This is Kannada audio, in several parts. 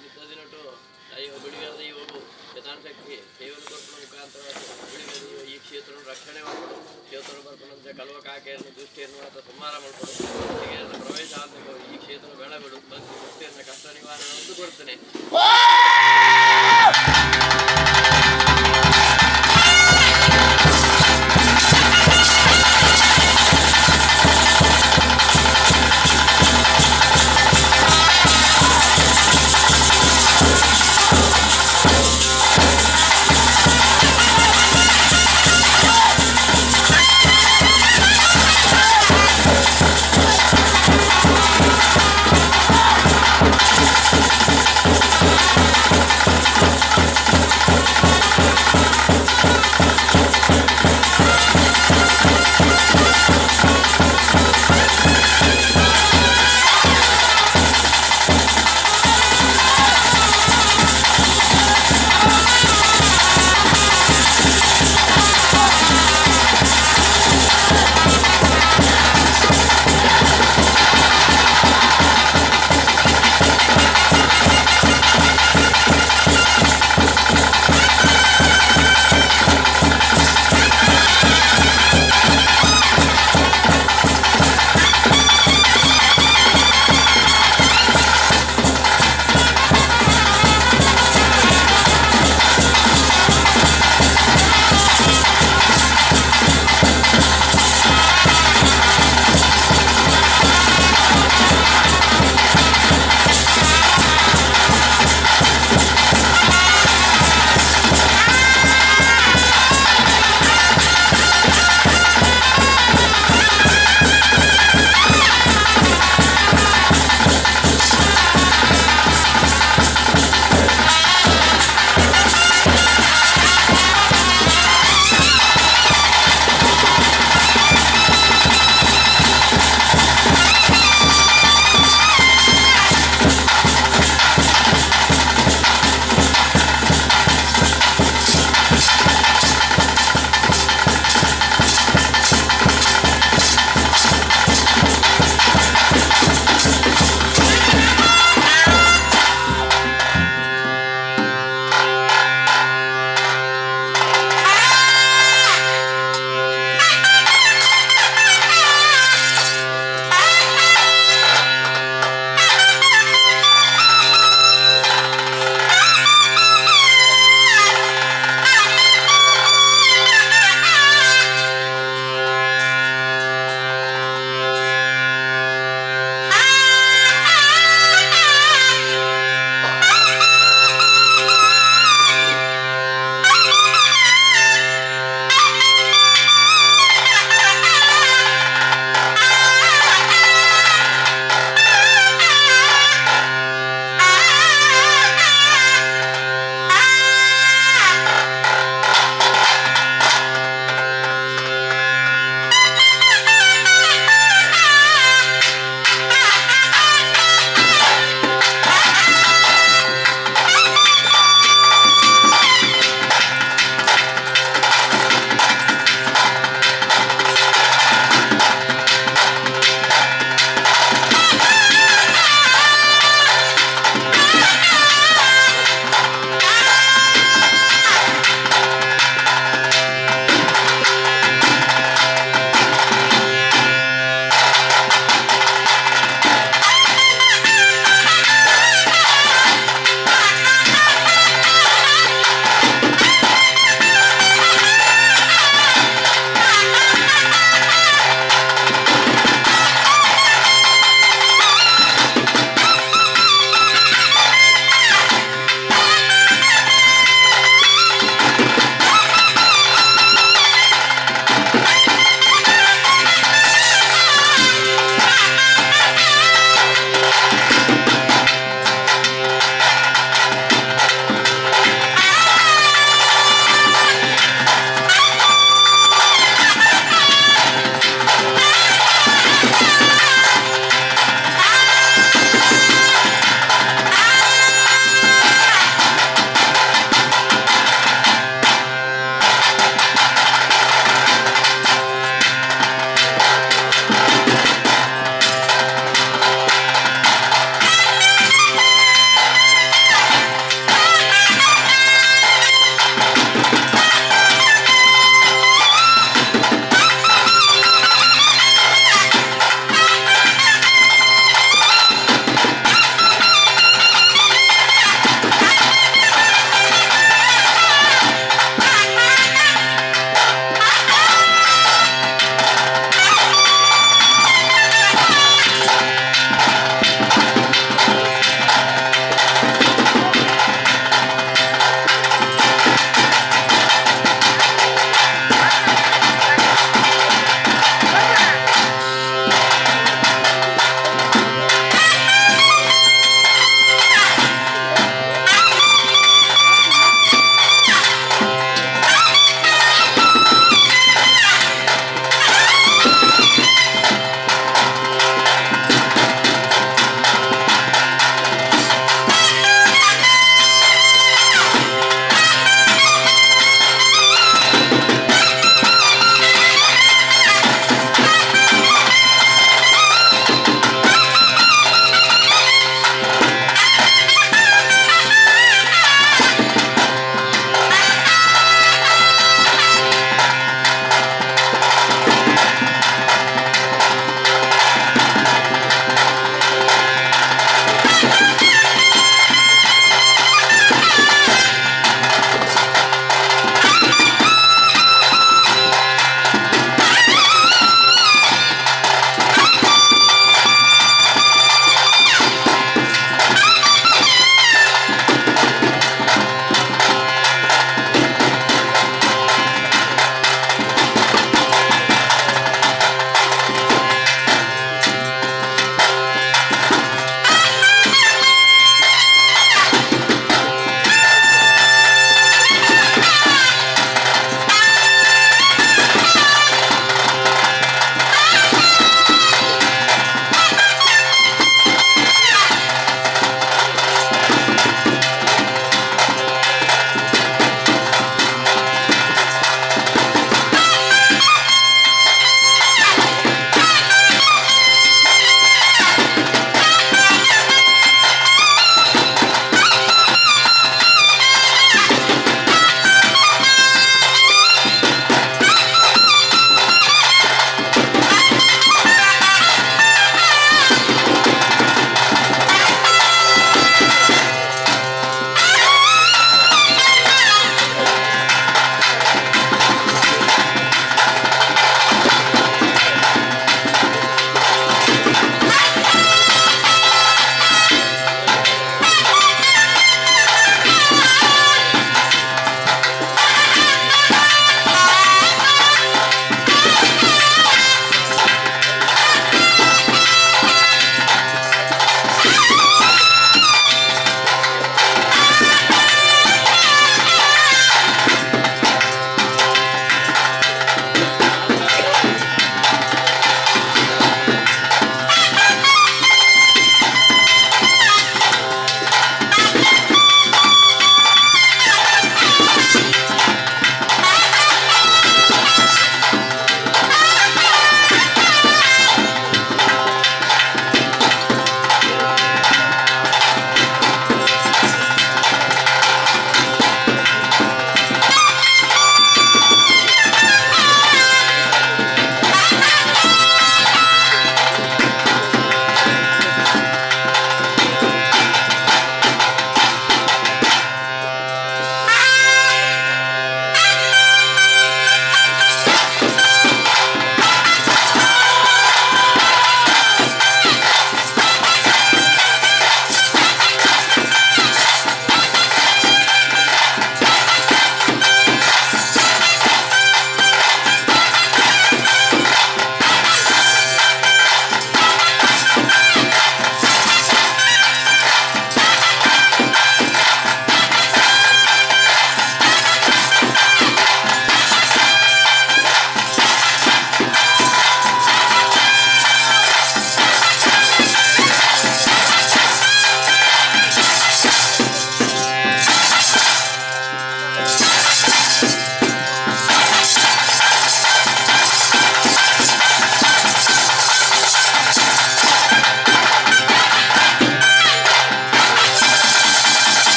ಇಂಥದಿನಟ್ಟು ಗುಳಿಗ ದೈವವು ಯಥಾಶಕ್ತಿ ಸೇವನ ಕೊರ್ಪಣ ಮುಖಾಂತರ ಗುಳಿಗ ದೈವ ಈ ಕ್ಷೇತ್ರವನ್ನು ರಕ್ಷಣೆ ಮಾಡಿಕೊಡು ಕ್ಷೇತ್ರ ಬರ್ಕೊಂಡಂತೆ ಕಲುವ ಕಾಕೆಯನ್ನು ದೃಷ್ಟಿಯನ್ನು ಅಥವಾ ಸಂಹಾರ ಮಾಡಿಕೊಡು ಪ್ರವೇಶ ಅಂತ ಈ ಕ್ಷೇತ್ರ ಬೇಡ ಬಿಡು ಬಂದು ಮುಕ್ತಿಯನ್ನು ಕಷ್ಟ ನಿವಾರಣೆ ಒಂದು ಕೊಡ್ತೇನೆ.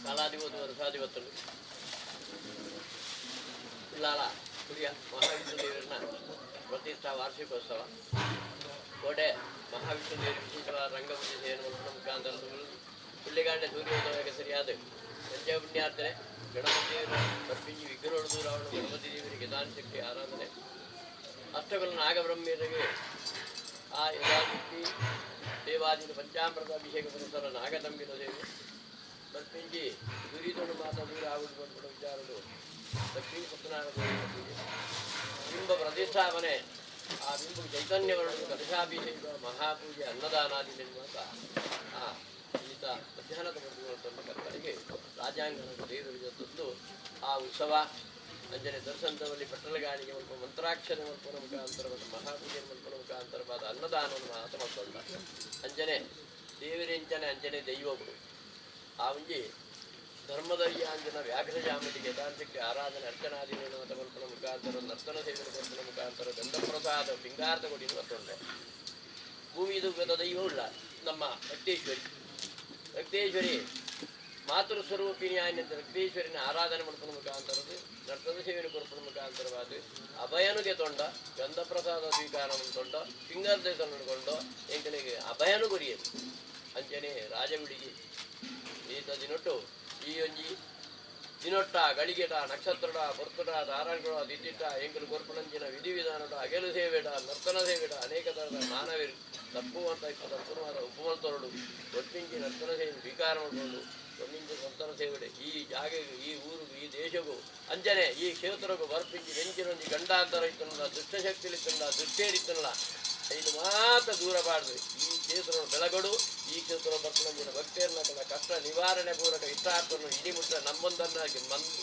ಕಾಲಾಧಿಪತಿ ವರ್ಷಾಧಿಪತರು ಇಲ್ಲಾಲ kuriya ಮಹಾವಿಷ್ಣು ದೇವರನ್ನ ಪ್ರತಿಷ್ಠಾ ವಾರ್ಷಿಕೋತ್ಸವ ಕೋಟೆ ಮಹಾವಿಷ್ಣು ದೇವರ ವಿಶೇಷವಾದ ರಂಗಪೂಜೆ ಸೇವೆಯನ್ನು ಮುಖಾಂತರ ಹುಲ್ಲಿಗಾಂಡೆ ಸೂರ್ಯೋದಯಕ್ಕೆ ಸರಿಯಾದ ಸಂಜಯ ಪುಣ್ಯಾರ್ಚನೆ ಗಣಪತಿ ದೇವರ ಬರ್ಪಿಂಜಿ ವಿಗ್ರಹಗಳು ದೂರವನ್ನು ಗಣಪತಿ ದೇವರಿಗೆ ದಾನ ಶಕ್ತಿ ಆರಾಧನೆ ಅಷ್ಟಕಲ ನಾಗಬ್ರಹ್ಮರಿಗೆ ಆ ಯಥಾಶಕ್ತಿ ದೇವಾದಿನ ಪಂಚಾಮೃತ ಅಭಿಷೇಕ ಪುರಸ್ಕಾರ ನಾಗತಂಬಿನ ಸೇವೆ ಬರ್ಪಿಂಜಿ ದುರಿದೊಂದು ಮಾತ ದೂರ ಆಗುವುದು ವಿಚಾರಗಳು ಲಕ್ಷ್ಮೀ ಸತ್ಯನಾರಾಯಣ ಪೂಜೆ ಬಿಂಬ ಪ್ರತಿಷ್ಠಾಪನೆ ಆ ಬಿಂಬ ಚೈತನ್ಯವನ್ನು ಕಲಶಾಭಿಷೇಕ ಮಹಾಪೂಜೆ ಅನ್ನದಾನಾದಿ ನಿರ್ಮಾತ ಆ ಈತ ಮಧ್ಯಾಹ್ನದ ಬಂಧುಗಳನ್ನು ಕರ್ತರಿಗೆ ರಾಜಾಂಗಣದ ದೇವರಿಗೆ ತಂದು ಆ ಉತ್ಸವ ಅಂಜನೆ ದರ್ಶನದಲ್ಲಿ ಪಟ್ಟಣಗಾಣಿಗೆ ಮಲ್ಪ ಮಂತ್ರಾಕ್ಷರ ಮಲ್ಪನ ಮುಖಾಂತರವಾದ ಮಹಾಪೂಜೆ ಮಲ್ಪನ ಮುಖಾಂತರವಾದ ಅನ್ನದಾನವನ್ನು ಮಾತ ಮಲ್ಕೊಂಡ ಅಂಜನೆ ದೇವರಿಂಚನೆ ಅಂಜನೆ ದೈವಗಳು ಆ ಒಂಜಿ ಧರ್ಮದರ್ಯಾಂಜನ ವ್ಯಾಘ್ರ ಜಾಮತಿಗೆ ಯಥಾರ್ಥಕ್ಕೆ ಆರಾಧನೆ ಅರ್ಚನಾದಿ ಮಲ್ಪನ ಮುಖಾಂತರ ನರ್ತನ ಸೇವನೆ ಮಲ್ಪನ ಮುಖಾಂತರ ಗಂಧಪ್ರಸಾದ ಪಿಂಗಾರ್ಥ ಕೊಡಿ ಮತ್ತೊಂಡೆ ಭೂಮಿ ಇದು ದೈವವುಳ್ಳ ನಮ್ಮ ರಕ್ತೇಶ್ವರಿ ಮಾತೃ ಸ್ವರೂಪಿಣಿಯಾಯಂತ ರಕ್ತೇಶ್ವರಿನ ಆರಾಧನೆ ಮಲ್ಪನ ಮುಖಾಂತರದ್ದು ನರ್ತನ ಸೇವನೆ ಕೊಲ್ಪನ ಮುಖಾಂತರವಾದ ಅಭಯನುಗೆ ತೊಂಡ ಗಂಧಪ್ರಸಾದ ಸ್ವೀಕಾರ ತೊಂಡ ಪಿಂಗಾರ್ಥ ಕೊಂಡು ಎಂಕನಿಗೆ ಅಭಯನು ಗುರಿಯದು ಅಂಚನೆ ರಾಜವಿಡಿಗೆ ಈತ ದಿನೊಟ್ಟು ಈ ಒಂಜಿ ದಿನೊಟ್ಟ ಗಳಿಗೆಟ ನಕ್ಷತ್ರಡ ಬರ್ತಡ ಧಾರಾಳಗಳ ದಿಟ್ಟಿಟ್ಟ ಎಂಕಲು ಕೊರ್ಪಣಂಚಿನ ವಿಧಿವಿಧಾನದ ಅಗೆಲು ಸೇವೆಡ ನರ್ತನ ಸೇವೆಡ ಅನೇಕ ಥರದ ಮಾನವೀರು ತಪ್ಪುವಂತ ತಪ್ಪುವಾದ ಉಪಮಂತರಡು ಒಟ್ಟಿಂಚಿ ನರ್ತನ ಸೇವೆ ಸ್ವೀಕಾರ ಮಾಡಿಕೊಂಡು ಒಂದಿಂಚು ನರ್ತನ ಸೇವೆಡೆ ಈ ಜಾಗೆಗೂ ಈ ಊರಿಗೂ ಈ ದೇಶಗೂ ಅಂಜನೆ ಈ ಕ್ಷೇತ್ರಗೂ ಬರ್ಪಿಂಚಿ ನೆಂಚಿನೊಂದಿ ಗಂಡಾಂತರ ಇತ್ತನಲ್ಲ ದುಷ್ಟಶಕ್ತಿಲಿತ್ತನಲ್ಲ ದುಷ್ಟೇರಿತ್ತನಲ್ಲ ಇದು ಮಾತ್ರ ದೂರ ಬಾರ್ದು ಈ ಕ್ಷೇತ್ರ ಬೆಳಗಡು ಈ ಕ್ಷೇತ್ರ ಬರ್ಪಣಂಜಿನ ಭಕ್ತಿಯನ್ನ ಕಷ್ಟ ನಿವಾರಣೆ ಪೂರಕ ಇಷ್ಟಾರ್ಥವನ್ನು ಇಡಿಮುಟ್ಟ ನಮ್ಮೊಂದನ್ನ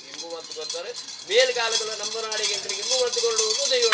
ಇಂಬು ಮತ್ತು ಬರ್ತಾರೆ ಮೇಲ್ಗಾಲಗಳ ನಮ್ಮ ನಾಡಿಗೆ ಇಂಬು ಮತ್ತುಕೊಳ್ಳುವುದು ದೈವ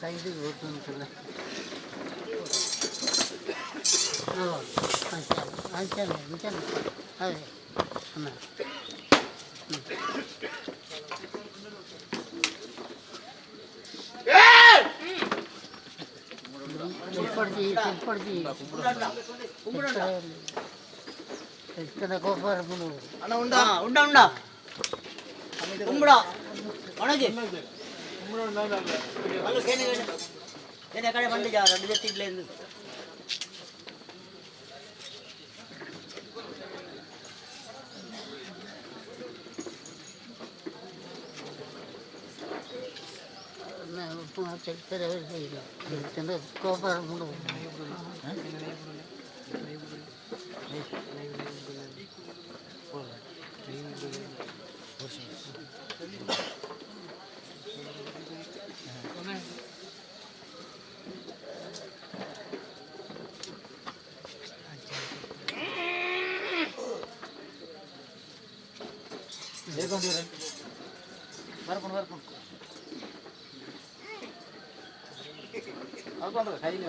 ಸೈಡ್ ಗೊತ್ತುಂಟಲ್ಲ ಅಂಚನೆ ಅದೇ తిరుపతి ఇక్కడ గోపాల ఉండా ఉండా ఉండా கும்பிடா வணக்கு ஹலோ கேனே கேனே கடை வந்து ஜா ரெண்டு லட்சத்துல இருந்து கோபாலம் வரணும் வரணும் அது கையில்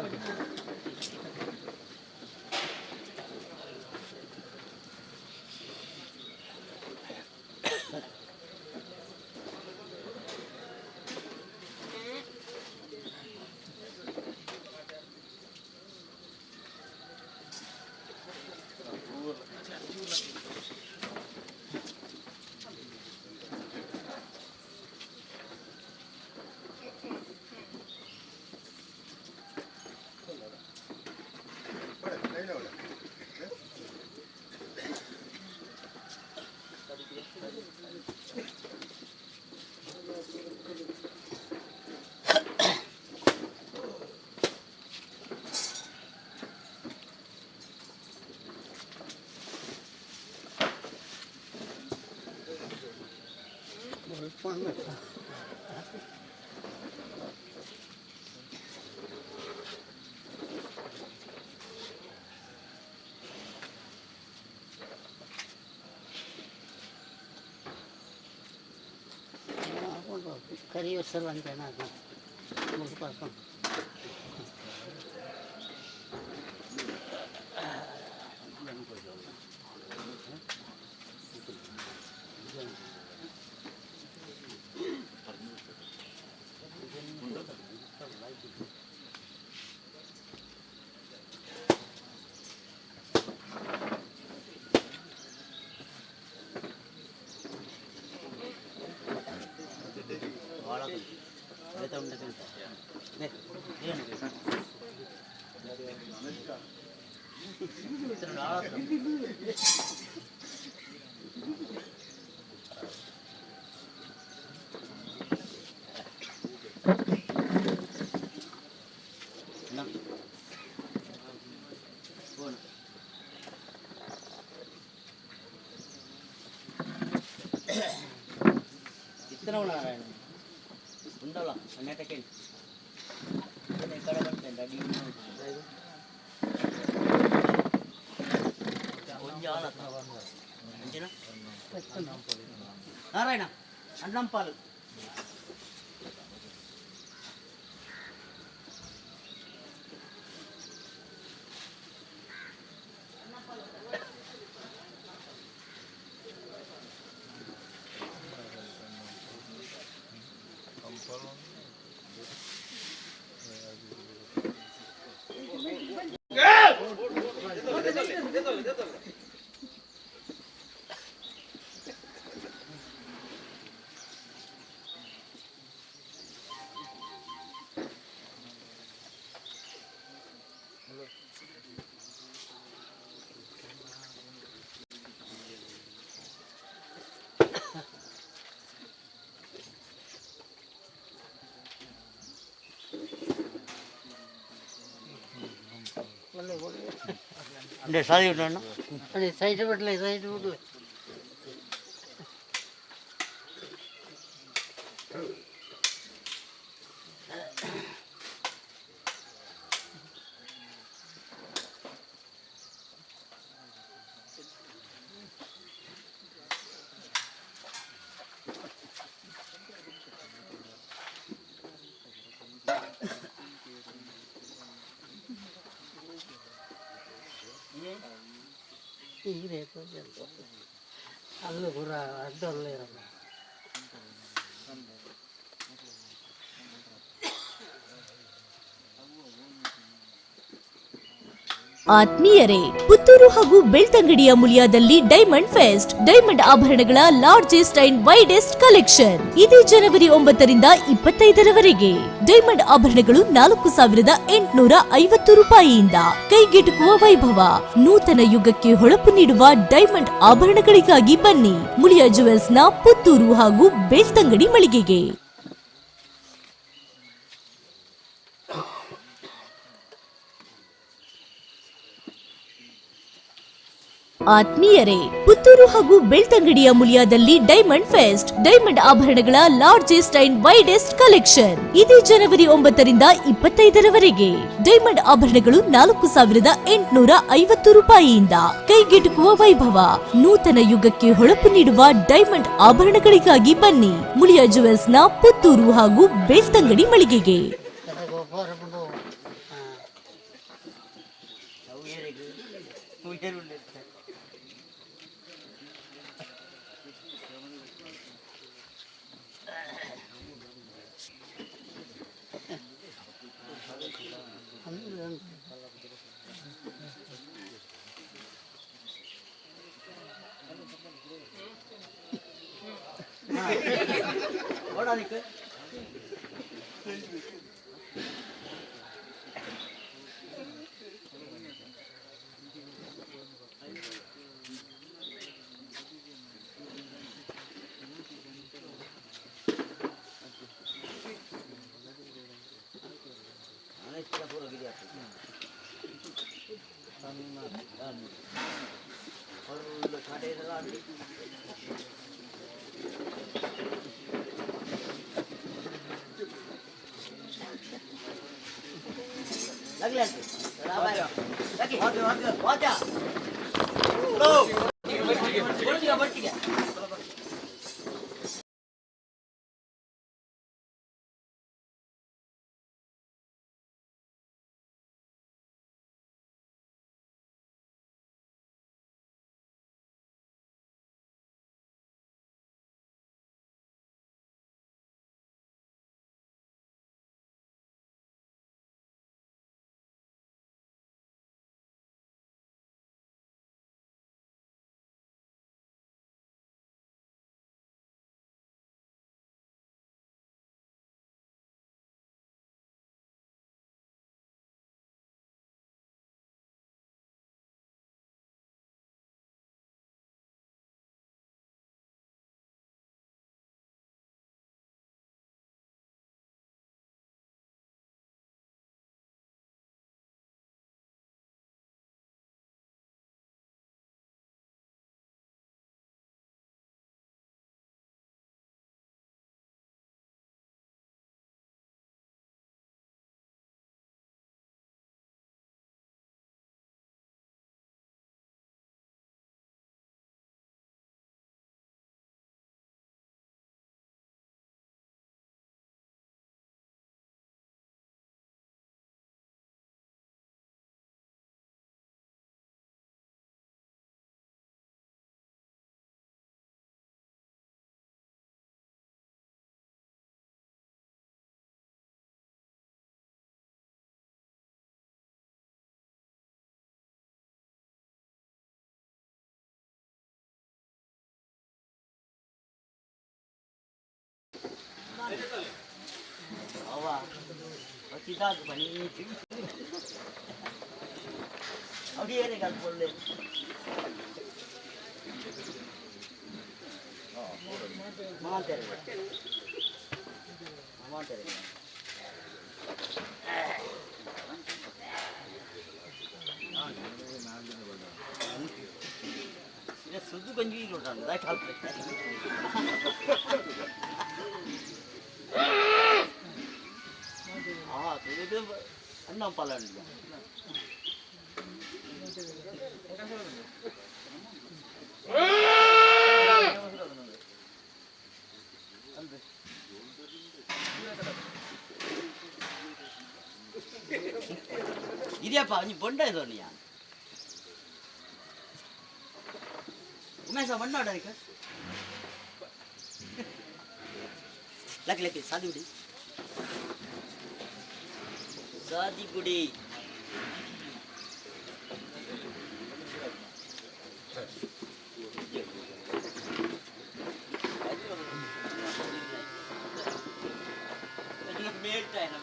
करी सर्वांच्या ना पासून ఉండలా అన్నటకే ఎక్కడ పడుతుంది అడి నారాయణ అన్నం పాలు అంటే సైడ్ ఉంటాను అది సైడ్ పెట్టలేదు సైడ్ పెట్టలేదు ಈಗ ಅಲ್ಲೂ ಪೂರ ಅಡ್ಡಲ್ಲೇ ಇರಲ್ಲ. ಆತ್ಮೀಯರೇ, ಪುತ್ತೂರು ಹಾಗೂ ಬೆಳ್ತಂಗಡಿಯ ಮುಳಿಯಾದಲ್ಲಿ ಡೈಮಂಡ್ ಫೆಸ್ಟ್, ಡೈಮಂಡ್ ಆಭರಣಗಳ ಲಾರ್ಜೆಸ್ಟ್ ಅಂಡ್ ವೈಡೆಸ್ಟ್ ಕಲೆಕ್ಷನ್ ಇದೇ ಜನವರಿ 9ರಿಂದ 25ರವರೆಗೆ. ಡೈಮಂಡ್ ಆಭರಣಗಳು 4,850 ರೂಪಾಯಿಯಿಂದ ಕೈಗೆಟುಕುವ ವೈಭವ. ನೂತನ ಯುಗಕ್ಕೆ ಹೊಳಪು ನೀಡುವ ಡೈಮಂಡ್ ಆಭರಣಗಳಿಗಾಗಿ ಬನ್ನಿ ಮುಳಿಯಾ ಜುವೆಲ್ಸ್ನ ಪುತ್ತೂರು ಹಾಗೂ ಬೆಳ್ತಂಗಡಿ ಮಳಿಗೆಗೆ. ಆತ್ಮೀಯರೇ, ಪುತ್ತೂರು ಹಾಗೂ ಬೆಳ್ತಂಗಡಿಯ ಮುಳಿಯಾದಲ್ಲಿ ಡೈಮಂಡ್ ಫೆಸ್ಟ್, ಡೈಮಂಡ್ ಆಭರಣಗಳ ಲಾರ್ಜೆಸ್ಟ್ ಅಂಡ್ ವೈಡೆಸ್ಟ್ ಕಲೆಕ್ಷನ್ ಇದೇ ಜನವರಿ 9ರಿಂದ 25ರವರೆಗೆ. ಡೈಮಂಡ್ ಆಭರಣಗಳು 4,850 ರೂಪಾಯಿಯಿಂದ ಕೈಗೆಟುಕುವ ವೈಭವ. ನೂತನ ಯುಗಕ್ಕೆ ಹೊಳಪು ನೀಡುವ ಡೈಮಂಡ್ ಆಭರಣಗಳಿಗಾಗಿ ಬನ್ನಿ ಮುಳಿಯಾ ಜುವೆಲ್ಸ್ನ ಪುತ್ತೂರು ಹಾಗೂ ಬೆಳ್ತಂಗಡಿ ಮಳಿಗೆಗೆ. ಸುದ್ದು ಗಂಜಿ ಅನ್ನ ಪಾಲ ಇದೆಯಪ್ಪ ನೀ ಬೊಂಡ ಇದೋನಿಯಾ मैं सब बन्ना डाल कर लग शादी कुड़ी मेट है ना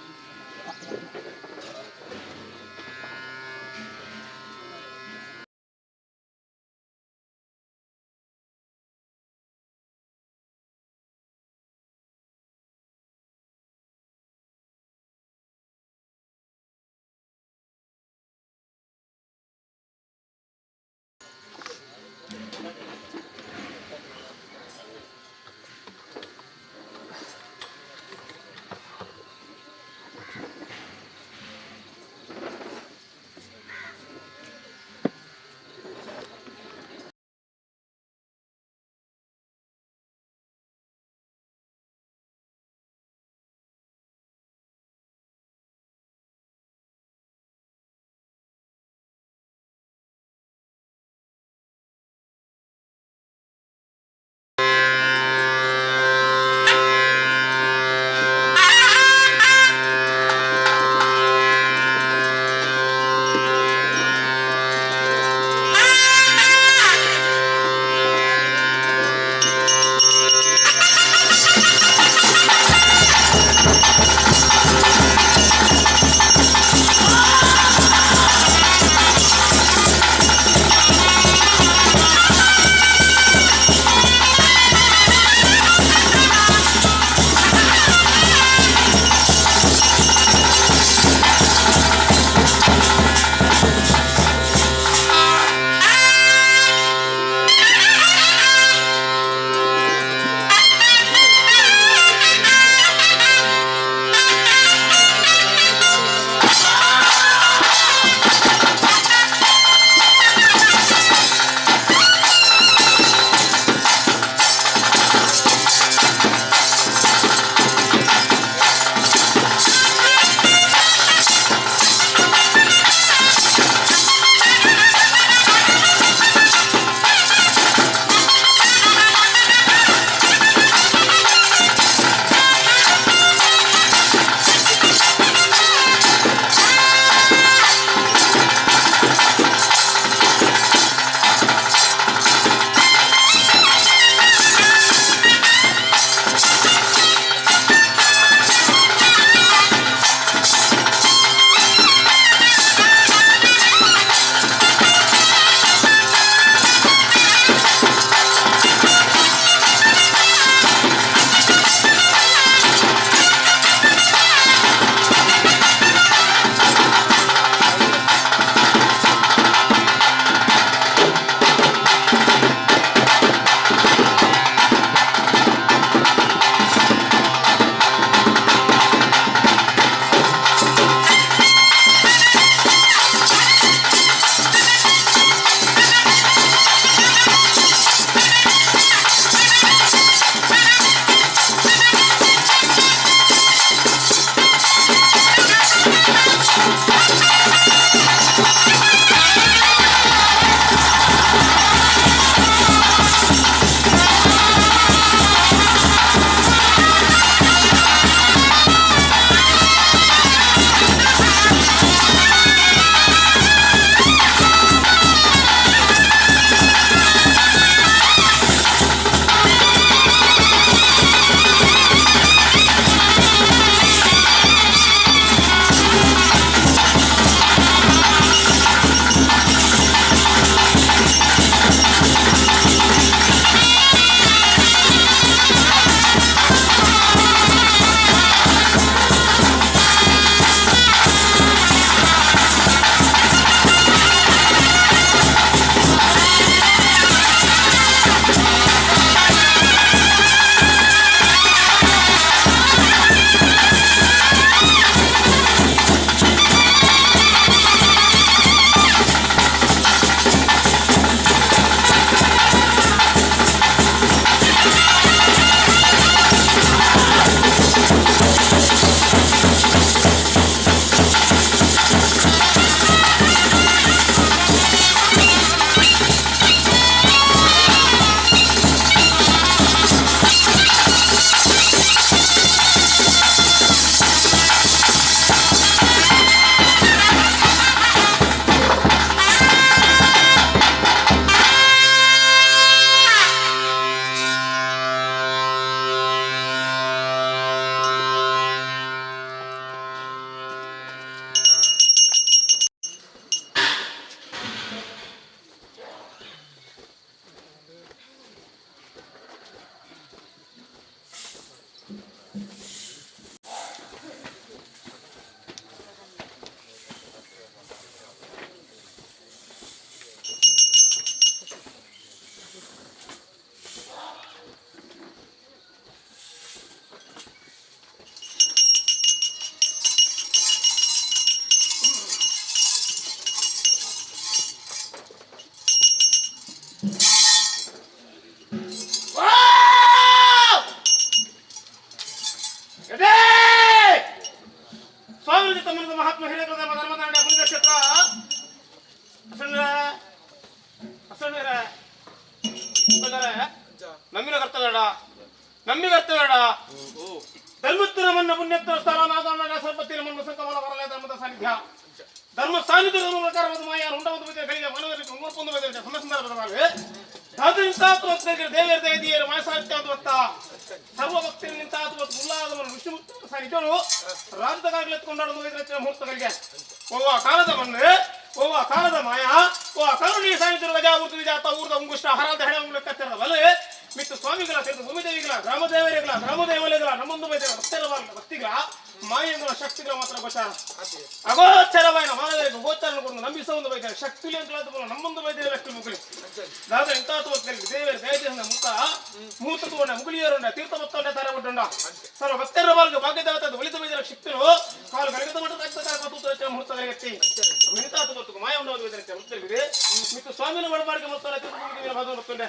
ನಮ್ಮಿಗರ್ತಬೇಡ ಧರ್ಮತ್ತಿನ ಮನ್ನ ಪುಣ್ಯತ್ವ ಸ್ಥಳ ನಾಗಣ್ಣ ಸರ್ಪತ್ತಿನ ಮನ್ನ ಸಂಕಮಲ ಬರಲೇ ಧರ್ಮದ ಸಾನ್ನಿಧ್ಯ ಧರ್ಮ ಸಾನ್ನಿಧ್ಯದ ಪ್ರಕಾರವಾದ ಮಾಯ ಉಂಡವನ್ನು ಗಳಿಗೆ ಮನವರಿಗೆ ಮೂರ್ಪೊಂದು ಸಮ ಸಂದರ್ಭದಲ್ಲಿ ಧಾತುನಿಂತಾತ್ಮಕ್ಕೆ ದೇವರ ದಯದಿಯರು ಮಾಸಾತ್ಯಾತ್ಮತ್ತ ಸರ್ವ ಭಕ್ತಿಯ ನಿಂತಾತ್ಮತ್ತು ಉಲ್ಲಾಸವನ್ನು ವಿಷ್ಣುಮೂರ್ತಿ ಸಾನ್ನಿಧ್ಯನು ರಾಜ್ಯದಾಗಲಿ ಎತ್ಕೊಂಡಾಡುವ ಮುಹೂರ್ತಗಳಿಗೆ ಓ ಕಾಲದ ಮಣ್ಣು ಓ ಕಾಲದ ಮಾಯ ಓ ಕಾಲುನಿ ಸಾನ್ನಿಧ್ಯ ಗಜಾವೃತ ವಿಜಾತ ಊರ್ದ ಮುಂಗುಷ್ಟ ಹರಾದ ಹೆಣ ಲೆಕ್ಕಾಚಾರದ ಬಲೆ ಮಿತ್ತು ಸ್ವಾಮಿಗಳ ಸೇರಿದ ಭೂಮಿದೇವಿಗಳ ಗ್ರಾಮದೇವರಿಗಳ ಗ್ರಾಮದೇವಲೆಗಳ ನಮ್ಮೊಂದು ಬೈದರ ಭಕ್ತಿಗಳ ಮಾಯಗಳ ಶಕ್ತಿಗಳ ಮಾತ್ರ ಗೋಚಾರ ಅಗೋಚರವಾಯಿನ ಮಾನವರಿಗೆ ಗೋಚಾರವನ್ನು ನಂಬಿಸುವ ಒಂದು ಬೈದರೆ ಶಕ್ತಿ ಅಂತ ನಮ್ಮೊಂದು ಬೈದರೆ ಲಕ್ಷ್ಮಿ ಮುಗುಳಿ ದಾದ ಇಂತಾತ್ಮಕರಿಗೆ ದೇವರ ದಯದಿಂದ ಮುಹೂರ್ತಗೊಂಡ ಮುಗುಳಿಯರುಂಡ ತೀರ್ಥ ಮತ್ತೊಂಡ ತರ ಒಡ್ಡೊಂಡ ಸರ್ವ ಭಕ್ತರ ಬಾಲ್ಗೆ ಭಾಗ್ಯದೇವತಾದ ಒಳಿತ ಬೈದರ ಶಕ್ತಿಗಳು ಕಾಲು ಗಲಗದ ಮಟ್ಟದ ಮುಹೂರ್ತಗಳಿಗೆ ಇಂತಾತ್ಮಕ ಮಾಯ ಉಂಡ ಬೈದರೆ ಮುತ್ತಲಿದೆ ಮಿತ್ತು ಸ್ವಾಮಿನ ಒಳಬಾಡಿಗೆ ಮೊತ್ತ ತೀರ್ಥ ಭಾಗ ಮತ್ತೊಂಡೆ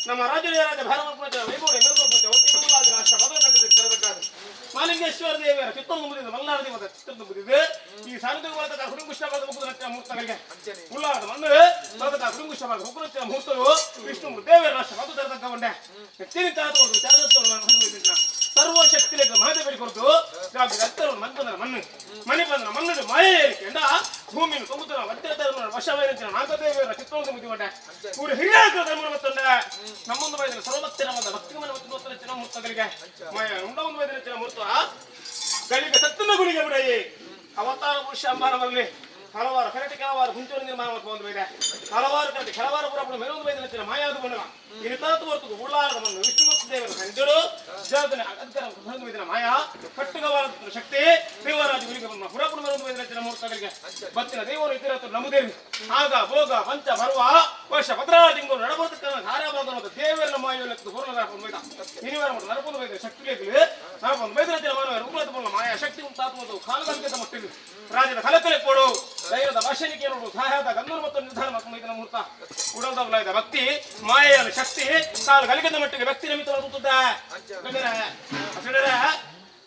ನಮ್ಮ ರಾಜ್ಯ ಭಾರತ ವೈಭವ ರಾಷ್ಟ್ರ ಭದ್ರತೆ ಮಾಲಿಂಗೇಶ್ವರ ದೇವಿಯರ ಚಿತ್ತೊಂದು ಮುಗಿದಿದೆ ಮಲ್ನಾಡ ದೇವದ ಚಿತ್ತೊಂದು ಮುಗಿದಿದೆ ಈ ಸಾನ್ನಿಧ್ಯ ಹುಡುಗುಷ್ಟವಾದ ಮುಖದ ಮುಹೂರ್ತಗಳಿಗೆ ಉಲ್ಲಾರದ ಮಣ್ಣು ಬರದ ಹುಡುಗುಷ್ಟವಾದ ಮುಖದ ಮುಹೂರ್ತವು ವಿಷ್ಣು ದೇವರ ರಾಷ್ಟ್ರ ಭದ್ರತೆ ತಗೊಂಡೆ ಸರ್ವ ಶಕ್ತಿಗಳಿಗೆ ಮಹದೇವರಿಗೆ ಕೊರತು ಮಣ್ಣು ಮನೆ ಬಂದ ಮಣ್ಣು ಮಾಯ ಏರಿಕೆಂಡ ಭೂಮಿಯನ್ನು ಸಮುದ್ರ ವಜ್ರದ ವಶವೈರಂಚಿನ ನಾಗದೇವಿಯರ ಚಿತ್ತೊಂದು ಮುಗಿದುಕೊಂಡೆ ಇವರು ಹಿರಿಯ ಧರ್ಮ ಮತ್ತೊಂಡೆ ನಮ್ಮೊಂದು ಬೈದ ಸರ್ವಭಕ್ತಿನ ಭಕ್ತಿ ಮನೆ ಮತ್ತು ಮುಹೂರ್ತಗಳಿಗೆ ಮಾಯ ಉಂಡ ಒಂದು ಬೈದ ಮುಹೂರ್ತ ಗಳಿಗೆ ಸತ್ತಿನ ಗುಳಿಗೆ ಬಿಡಯಿ ಅವತಾರ ಪುರುಷ ಅಂಬಾರ ಬರಲಿ ಹಲವಾರು ಕರೆಕ್ಟ್ ಕೆಲವಾರು ಹುಂಚೂರು ನಿರ್ಮಾಣ ಮಾಡ್ಕೊಂಡು ಬೈದೆ ಹಲವಾರು ಕರೆಕ್ಟ್ ಕೆಲವಾರು ಪುರಗಳು ಮೇಲೊಂದು ಬೈದ ಮಾಯಾದ ಬಣ್ಣ ಇನಿತಾತು ಹೊರತು ಉಳ್ಳಾರದ ಮಣ್ಣು ವಿಷ್ಣುಮೂರ್ತಿ ದೇವರ ಸಂಜರು ಜಗತ್ತಿನ ಅಧಿಕಾರ ಮಾಯ ಕಟ್ಟುಗವಾದ ಶಕ್ತಿ ದೇವರಾಜ ಗುಳಿಗೆ ಬಣ್ಣ ಪುರಪುರ ಮೇಲೊಂದು ಬೈದ ಮುಹೂರ್ತಗಳಿಗೆ ಬತ್ತಿನ ದೇವರು ಇತಿರತ್ತು ನಮ್ಮದೇವಿ ಆಗ ಭೋಗ ಪಂಚ ಬರುವ ವರ್ಷ ಭದ್ರಾಜಿಂಗು ನಡಬರ್ತಕ್ಕ ಧಾರಾಭಾಗ ದೇವರ ಮಾಯ ಪೂರ್ಣ ಬೈದ ಇನಿವರ ನರಪೊಂದು ಬೈದ ಶಕ್ತಿ ನರಪೊಂದು ಬೈದ ಮಾನವ ಮಾಯ ಶಕ್ತಿ ಉಂಟಾತ್ಮದು ಕಾಲಗಂಟದ ಮಟ್ಟಿಗೆ ರಾಜ್ಯದ ಕಲಕಲೆ ಕೊಡು ಧೈರ್ಯದ ಭಾಷಣಿಕೆ ನೋಡು ಸಹಾಯದ ಗಂಧೂರು ಮತ್ತು ನಿರ್ಧಾರ ಮಾಡ್ಕೊಂಡು ಮುಹೂರ್ತ ಉಡಲ್ದ ಭಕ್ತಿ ಮಾಯೆಯ ಶಕ್ತಿ ಕಾಲು ಗಲಿಗದ ಮಟ್ಟಿಗೆ ವ್ಯಕ್ತಿ ನಿಮಿತ್ತ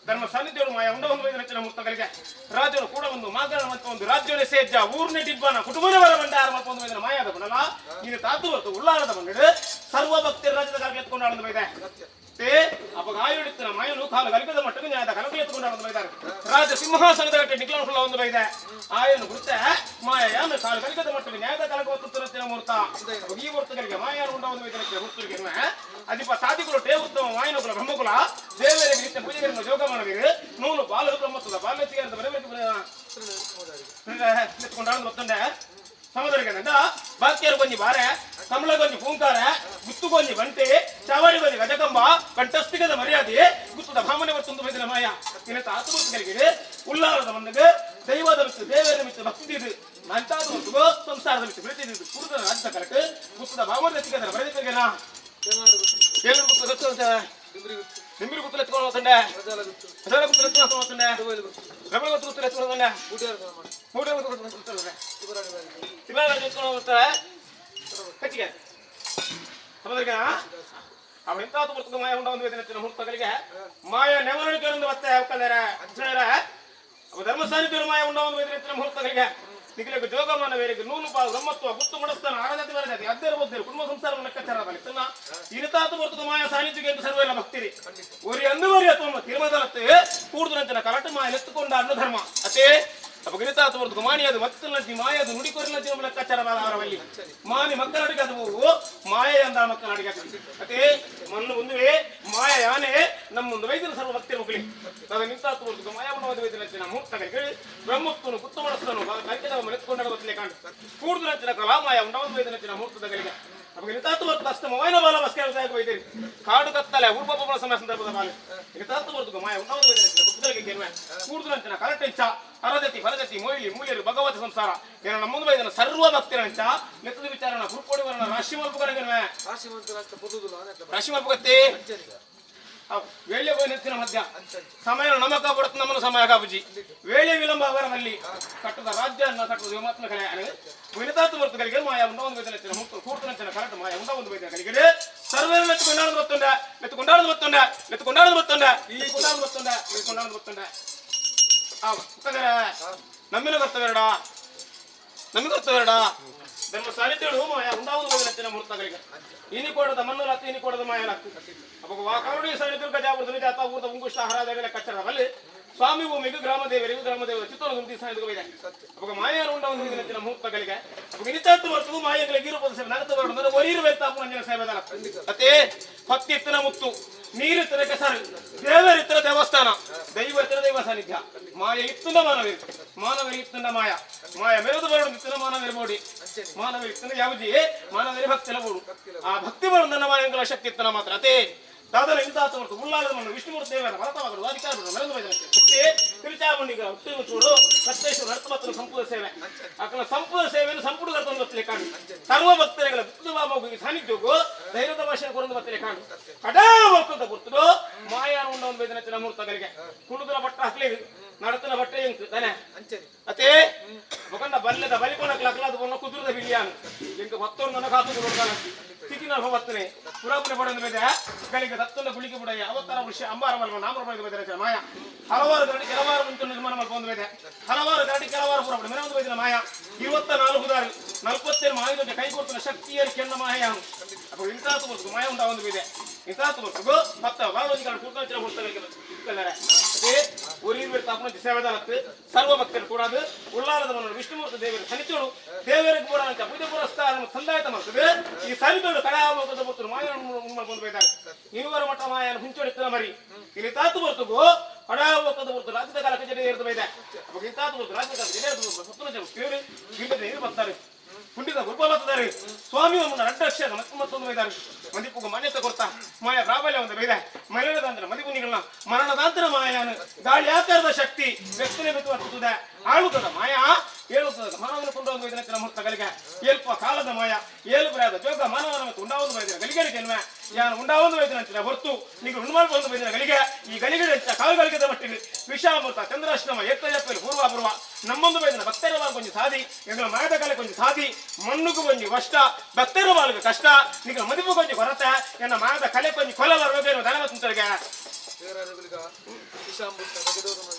ಧರ್ಮ ಸಾನ್ನಿಧ್ಯಗಳು ಮಾಯ ಉಂಡ ಒಂದು ಬೈದ ನೆಚ್ಚಿನ ಮುಹೂರ್ತಗಳಿಗೆ ರಾಜ್ಯರು ಕೂಡ ಒಂದು ಮಾಗಣ ಮತ್ತು ಒಂದು ರಾಜ್ಯವೇ ಸೇಜ್ಜ ಊರ್ನೆ ಡಿಬ್ಬನ ಕುಟುಂಬದ ಬರ ಬಂಡಾರ ಮತ್ತು ಒಂದು ಬೈದ ಮಾಯಾದ ಬಣ್ಣಲ ನೀನು ತಾತು ಹೊತ್ತು ಉಳ್ಳಾರದ ಬಂದಿಡು ಸರ್ವ ಭಕ್ತಿ ರಾಜ್ಯದ ಕಾಲ ಎತ್ಕೊಂಡು ಆಡೋದು ಬೈದೆ ಅಪಗಾಯುಡಿತ್ತಿನ ಮಾಯನು ಕಾಲು ಗಲಿಗದ ಮಟ್ಟಿಗೆ ನ್ಯಾಯದ ಕಲಕಲು ಎತ್ಕೊಂಡು ಬೈದಾರೆ ರಾಜ್ಯ ಸಿಂಹಾಸನದ ಗಟ್ಟಿ ನಿಕ್ಲನ ಒಂದು ಬೈದೆ ಆಯನು ಗುರುತ ಮಾಯ ಯಾನು ಕಾಲು ಗಲಿಗದ ಮಟ್ಟಿಗೆ ನ್ಯಾಯದ ಕಲಕ ಹೊತ್ತು ಮುಹೂರ್ತ ಈ ಮುಹೂರ್ತಗಳಿಗೆ ಮಾಯ ಉಂಡ ಒಂದು ಬೈದ ಮುಹೂರ್ತರಿಗೆ ಅಧಿಪ ಸಾಧಿಗಳು ಟೇ ಉತ್ತಮ ಮಾಯನಕುಲ ಬ್ರಹ್ಮಕುಲ ದೇವರಿಗೆ ನಿತ್ಯ ಪೂಜೆಗಳನ್ನು ಯೋಗ ಮಾಡಬೇಕು ನೂಲು ಬಾಲ ಬ್ರಹ್ಮತ್ವದ ಬಾಲ್ಯತಿಗೆ ಅಂತ ಬರಬೇಕು ಎತ್ಕೊಂಡಾಡ ಗೊತ್ತಂಡೆ ಸಮುದ್ರಕ್ಕೆ ಬಾಕ್ಯರು ಕೊಂಜಿ ಬಾರೆ ಕಮಲ ಕೊಂಜಿ ಪೂಂಕಾರ ಗುತ್ತು ಕೊಂಜಿ ಬಂಟೆ ಚಾವಡಿ ಕೊಂಜಿ ಗಜಕಂಬ ಕಂಠಸ್ಥಿಗದ ಮರ್ಯಾದೆ ಗುತ್ತದ ಭಾಮನೆ ಹೊತ್ತೊಂದು ಬೈದಿನ ಮಾಯ ಇನ್ನ ತಾತುಗಳಿಗೆ ಉಲ್ಲಾರದ ಮಣ್ಣಿಗೆ ದೈವದ ಮಿತ್ತು ದೇವರ ಮಿತ್ತು ಭಕ್ತಿದು ನಂತಾದ ಮತ್ತು ಸಂಸಾರದ ಮಿತ್ತು ಬೆಳೆದಿದ್ದು ಕುರುದನ ರಾಜ್ಯ ಕರಕ್ಕೆ ಗುತ್ತದ ಭಾಮನೆ ಸಿಗದ ಬರೆದಿದ್ದೆನ ಏನು ಗುತ್ತು ಗೊತ್ತಂತ ನಿಮ್ಮಿರು ಗುತ್ತಲು ಎತ್ಕೊಂಡು ಹೋಗ್ತಂಡೆ ಅದರ ಗುತ್ತಲು ಎತ್ಕೊಂಡು ಹೋಗ್ತಂಡೆ ರಬಳ ಗುತ್ತಲು ಎತ್ಕೊಂಡು ಹೋಗ್ತಂಡೆ ಮೂಢ ಗುತ್ತಲು ಎತ್ಕೊಂಡು ಹೋಗ್ತಾರೆ ಕಚ್ಚಿಗೆ ಸಮುದ್ರಕ್ಕೆ ಅವನು ಎಂತಾತು ಬರ್ತದೆ ಮಾಯ ಉಂಡ ಒಂದು ವೇದನೆ ಮುಹೂರ್ತಗಳಿಗೆ ಮಾಯ ನೆವರಣಿಕೆಯನ್ನು ಮತ್ತೆ ಹಾಕಲ್ಲಾರ ಅವ ಧರ್ಮ ಸಾನ್ನಿಧ್ಯರು ಮಾಯ ಉಂಡ ಒಂದು ವೇದನೆ ಮುಹೂರ್ತಗಳಿಗೆ ನಿಖಿಲಕ್ಕೆ ಜೋಗಮಾನ ಬೇರೆಗೆ ನೂಲು ಪಾಲು ಬ್ರಹ್ಮತ್ವ ಗುತ್ತು ಮನಸ್ಥಾನ ಆರಾಧತೆ ವರಜಾತಿ ಅಧ್ಯರ ಬುದ್ಧರು ಕುಟುಂಬ ಸಂಸಾರವನ್ನು ಲೆಕ್ಕಾಚಾರದಲ್ಲಿ ತನ್ನ ಇನಿತಾತು ಬರ್ತದೆ ಮಾಯ ಸಾನ್ನಿಧ್ಯಕ್ಕೆ ಎಂದು ಸರ್ವೆಲ್ಲ ಭಕ್ತಿರಿ ಒರಿ ಅಂದುವರಿ ಅಥವಾ ತಿರುಮದಲತ್ತೆ ಕೂಡುದು ನಂತರ ಕಲಟ ಮಾಯ ನೆತ್ತುಕೊಂಡ ಅನ್ನ ಧರ್ಮ ಅತೇ ಅಪಗಿರಿತಾತು ಬರ್ತದೆ ಮಾಣಿಯದು ಮತ್ತಲ್ಲಿ ಮಾಯದು ನುಡಿಕೊರಿನ ಲೆಕ್ಕಾಚಾರವಲ್ಲಿ ಮಾನಿ ಮಕ್ಕಳಡಿಗೆ ಅದು ಮಾಯ ಅಂದ ಮಕ್ಕಳಡಿಗೆ ಅತೇ ಮಣ್ಣು ಒಂದುವೆ ಮಾಯ ಯಾನೆ ನಮ್ಮೊಂದು ವೈದ್ಯನ ಸರ್ವ ಭಕ್ತಿಯ ಮುಗಲಿ ಅದು ನಿಂತಾತು ಬರ್ತದೆ ಮಾಯ ಒಂದು ವೈದ್ಯನ ಮುಹೂರ್ತಗಳಿಗೆ ಬ್ರಹ್ಮತ್ವನು ಕುತ್ತು ಮನಸ್ಸನು ಕೈಕದ ಮೆತ್ಕೊಂಡ ಬತ್ತಲೆ ಕಾಣು ಕೂಡುದು ನಂತರ ಕಲಾಮಾಯ ಉಂಡ ಒಂದು ವೈದ್ಯನ ಮುಹೂರ್ತಗಳಿಗೆ ನಿತಾತು ಬರ್ತದೆ ಅಷ್ಟ ಮೈನ ಬಾಲ ಬಸ್ಕೆ ವೈದ್ಯರಿ ಕಾಡು ಕತ್ತಲೆ ಊರ್ಪನ ಸಮಯ ಸಂದರ್ಭದ ಬಾಲ ನಿತಾತು ಬರ್ತದೆ ಮಾಯ ಉಂಡ ಒಂದು ವೈದ್ಯನ ಬುದ್ಧರಿಗೆ ಗೆಲ್ವೆ ಕೂಡುದು ನಂತರ ಕರಟೆಂಚ ಹರದತಿ ಫಲದತಿ ಮೊಯ್ಲಿ ಮೂಲ್ಯರು ಭಗವತ ಸಂಸಾರ ಏನ ನಮ್ಮೊಂದು ಬೈದನ ಸರ್ವ ಭಕ್ತಿರಂಚ ನೆತ್ತದ ವಿಚಾರಣ ಗುರುಪೋಡಿ ವರಣ ರಾಶಿ ಮಲ್ಪುಗರಗನ್ವೆ ರಾಶಿ ಮಲ್ಪುಗತ್ತಿ ವೇಳೆ ಹೋಗಿ ನೆತ್ತಿನ ಮಧ್ಯ ಸಮಯ ನಮಕ ಕೊಡುತ್ತೆ ನಮ್ಮನ್ನು ಸಮಯ ಕಾಪುಜಿ ವೇಳೆ ವಿಳಂಬ ಅವರಲ್ಲಿ ಕಟ್ಟದ ರಾಜ್ಯ ಕಟ್ಟುವುದು ಮಾತ್ರ ಕಲೆ ವಿನತಾತು ಬರ್ತಗಳಿಗೆ ಮಾಯ ಉಂಡ ಒಂದು ಬೈದ ನೆತ್ತಿನ ಮುಕ್ತ ಕೂರ್ತನ ಕರೆಕ್ಟ್ ಮಾಯ ಉಂಡ ಒಂದು ಬೈದ ಕಲಿಗೆ ಸರ್ವೇನ ನೆತ್ತುಕೊಂಡಾಡದು ಬತ್ತುಂಡೆ ನೆತ್ತುಕೊಂಡಾಡದು ಬತ್ತುಂಡೆ ನೆತ್ತುಕೊಂಡಾಡದು ಬತ್ತುಂಡೆ ಇಲ್ಲಿ ಕೊಂಡಾಡದು ಬತ್ತುಂಡೆ ಇಲ್ಲಿ ಕೊಂಡಾಡದು ಬತ್ತುಂಡೆ ನಮ್ಮಿನ ಗೊತ್ತಬೇಡ ನಮಗೆ ಗೊತ್ತಬೇಡ ಧರ್ಮ ಸಾರಿತೇಳು ಮಾಯ ಉಂಡಾವುದು ಹೋಗಿನ ಮುಹೂರ್ತಗಳಿಗೆ ಇನಿ ಕೊಡದ ಮಣ್ಣು ಇನಿ ಕೊಡದ ಮಾಯಲಾಗ್ತು ಅವಾಗ ವಾಕರುಡಿ ಸಾರಿತರು ಗಜಾಪುರದಲ್ಲಿ ಜಾತ ಊರದ ಉಂಗುಷ್ಟ ಹರಾದಗಳ ಕಚ್ಚಡದಲ್ಲಿ ಸ್ವಾಮಿ ಭೂಮಿಗೂ ಗ್ರಾಮದೇವರಿಗೂ ಗ್ರಾಮದೇವರ ಚಿತ್ತವನ್ನು ದಿವಸ ಇದೆ ಅವಾಗ ಮಾಯನ ಉಂಡಾವುದು ಹೋಗಿನ ಮುಹೂರ್ತಗಳಿಗೆ ಇನಿತಾತ್ತು ಬರ್ತದೆ ಮಾಯಗಳಿಗೆ ಇರುಪದ ಸೇವೆ ನಗತ ಬರೋದು ಒರಿರಬೇಕು ತಾಪು ನಂಜಿನ ಸೇವೆದಲ್ಲ ಅದೇ ಹತ್ತಿತ್ತಿನ ಮುತ್ತು ನೀರಿತ್ತದ ಕೆಸರು ದೇವರಿತ್ತದ ದೇವಸ್ಥಾನ ದೈವ ಇತ್ತದ ದೈವ ಸಾನ್ನಿಧ್ಯ ಮಾಯ ಇತ್ತುಂದ ಮಾನವಿರು ಮಾನವರಿ ಇತ್ತುಂದ ಮಾಯ ಮಾಯ ಮೆರೆದು ಬರೋದು ಇತ್ತನ ಮಾನವರಿ ಬೋಡಿ ಮಾನವರಿ ಇತ್ತನ ಯಾವಜಿ ಮಾನವರಿ ಭಕ್ತಿಲ ಬೋಡು ಆ ಭಕ್ತಿ ಬರೋದನ್ನ ಮಾಯಂಗಳ ಶಕ್ತಿ ಇತ್ತನ ಮಾತ್ರ ಅದೇ ದಾದನ ಇಂತಾತ ಹೊರತು ಉಳ್ಳಾಲದ ಮಣ್ಣು ವಿಷ್ಣುಮೂರ್ತಿ ದೇವರ ಭರತವಾಗಲು ಅಧಿಕಾರ ಬಿಡೋದು ಮೆರೆದು ಬೈದಕ್ಕೆ ತಿರುಚಾಮುಂಡಿಗ ಹುಟ್ಟು ಚೂಡು ಸತ್ತೇಶ್ವರ ನರ್ತಮತ್ತನ ಸಂಪೂರ್ಣ ಸೇವೆ ಆಕನ ಸಂಪೂರ್ಣ ಸೇವೆಯನ್ನು ಸಂಪೂರ್ಣ ಕರ್ತೊಂದು ಬತ್ತಲೆ ಕಾಣು ಸರ್ವ ಭಕ್ತರಿಗಳ ಬಿತ್ತುವಾಮೋಗಿ ಸಾನ್ನಿಧ್ಯಕ್ಕೂ ಧೈರ್ಯದ ಭಾಷೆ ಕೊರೊಂದು ಬತ್ತಲೆ ಕಾಣು ಕಡಾ ಹೋಗ್ಕೊಂತ ಗುರ್ತರು ಮಾಯಾನ ಉಂಡ ಒಂದು ಬೇದನ ಮುಹೂರ್ತಗಳಿಗೆ ಕುಡುದರ ಬಟ್ಟ ಹಾಕ್ಲಿ ನಡತನ ಬಟ್ಟೆ ಎಂಕು ತಾನೆ ಅತೇ ಮುಖಂಡ ಬಲ್ಲೆದ ಬಲಿಕೊಣಕ್ಕೆ ಲಕ್ಲಾದ ಬಣ್ಣ ಕುದುರದ ಬಿಳಿಯಾನು ಎಂಕ ಭಕ್ತರು ನನ್ನ ಕಾತು ಕೊಡೋಣ ಸಿಕ್ಕಿನ ಭವತ್ತನೆ ಪುರಾಪುರ ಪಡೆದ ಮೇಲೆ ಗಳಿಗೆ ದತ್ತನ ಗುಳಿಗೆ ಬಿಡ ಅವತಾರ ವೃಷ ಅಂಬಾರ ಮಲ್ಮ ನಾಮರ ಪಡೆದ ಬೇರೆ ಮಾಯ ಹಲವಾರು ಗಡಿ ಕೆಲವಾರು ಮುಂಚೆ ನಿರ್ಮಾಣ ಮಾಡ್ಕೊಂಡು ಬೇರೆ ಹಲವಾರು ಗಡಿ ಕೆಲವಾರು ಪುರ ಮೆರೆ ಒಂದು ಬೇದಿನ ಮಾಯ 24 ದಾರಿ 47 ಮಾಯದ ಕೈ ಕೊಡ್ತಾನೆ ಶಕ್ತಿಯರು ಕೆಣ್ಣ ಮಾಯ ಅಪ್ಪ ಇಂತಾತು ಬರ್ತು ಮಾಯ ಉಂಟಾ ಒಂದು ಬೇದೆ ಇಂತಾತು ಬರ್ತು ಮತ್ತೆ ಬಾಲೋಜಿಗಳು ಕೂತ್ಕೊಂಡ್ರೆ ಹೋಗ್ತಾರೆ ಅದೇ ಊರಿನ ತಾಪನ ಸೇವೆದಾಲತ್ತು ಸರ್ವ ಭಕ್ತರು ಕೂಡ ಅದು ಉಳ್ಳಾಲದ ಮನ ವಿಷ್ಣುಮೂರ್ತಿ ದೇವರ ಸನಿತೋಳು ದೇವರಿಗೆ ಕೂಡ ಅಂತ ಪೂಜೆ ಪುರಸ್ಕಾರ ಸಂದಾಯತ ಮಾಡ್ತದೆ ಈ ಸನಿತೋಳು ಕಡಾಮೋಗದ ಬರ್ತಾರೆ ಮಾಯ ಮಾಡ್ಕೊಂಡು ಬೈತಾರೆ ಇರುವರ ಮಠ ಮಾಯನ ಹುಂಚೊಡಿತನ ಮರಿ ಇಲ್ಲಿ ತಾತು ಬರ್ತಗೋ ಕಡಾಮೋಗದ ಬರ್ತಾರೆ ರಾಜ್ಯದ ಕಾಲಕ್ಕೆ ಜನ ಇರ್ತ ಬೈದೆ ಅವಾಗ ಇಂತಾತು ಬರ್ತಾರೆ ರಾಜ್ಯದ ಕಾಲಕ್ಕೆ ಜನ ಇರ್ತ ಸತ್ತನ ಜನ ಕೇಳಿ ಗಿಂಡದ ನೀರು ಬರ್ತಾರೆ ಕುಂಡಿದ ಗುರುಪ ಬರ್ತಾರೆ ಸ್ವಾಮಿ ಒಮ್ಮನ ರಡ್ಡಕ್ಷ ಮತ್ತೊಂದು ಬೈದಾರೆ ಮದಿಪುಗ ಮಾನ್ಯತೆ ಕೊಡ್ತಾ ಮಾಯ ಪ್ರಾಬಲ್ಯ ಒಂದು ಬೈದೆ ಮೈಲದಾಂತರ ಮದಿಪುನಿಗಳನ್ನ ಮರಣದಾಂತರ ಮಾಯಾನು ಗಾಳಿ ಆಕಾರದ ಶಕ್ತಿ ವ್ಯಕ್ತಿನೇ ಬೆತ್ತುತ್ತದೆ ಆಳುತ್ತದೆ ಮಾಯಾ ಏಳುತ್ತದೆ ಮಾನವನ ಕೊಂಡೊಂದು ಬೈದಿನ ಮುಹೂರ್ತಗಳಿಗೆ ಏಲ್ಪ ಕಾಲದ ಮಾಯ ಏಳು ಬರೆಯದ ಜೋಗ ಮಾನವನ ಮತ್ತು ಉಂಡಾವೊಂದು ಬೈದಿನ ಗಲಿಗಡೆ ಜನ್ಮ ಯಾನು ಉಂಡಾವೊಂದು ಬೈದಿನ ಅಂತಿನ ಹೊರತು ನೀವು ಉಣ್ಮಾಡ್ಕೊಂಡು ಬೈದಿನ ಗಲಿಗೆ ಈ ಗಲಿಗಡೆ ಕಾಲುಗಳಿಗೆದ ಮಟ್ಟಿಗೆ ವಿಷಾಮೃತ ಚಂದ್ರಾಶ್ರಮ ಎತ್ತಲಿ ಪೂರ್ವ ನಮ್ಮೊಂದು ಬೈದಿನ ಭಕ್ತರ ಬಾಲ್ ಕೊಂಚ ಸಾಧಿ ಎಂಗಳ ಮಾಯದ ಕಾಲ ಕೊಂಚ ಸಾಧಿ ಮಣ್ಣುಗೂ ಕೊಂಚ ಕಷ್ಟ ಭಕ್ತರ ಬಾಲ್ಗೆ ಕಷ್ಟ ನಿಗ ಮದುವೆ ಕೊಂಚ ಕೊರತೆ ಎನ್ನ ಮಾಯದ ಕಲೆ ಕೊಂಚ ಕೊಲ ಬರಬೇಕು ಧನವ ತುಂತರಿಗೆ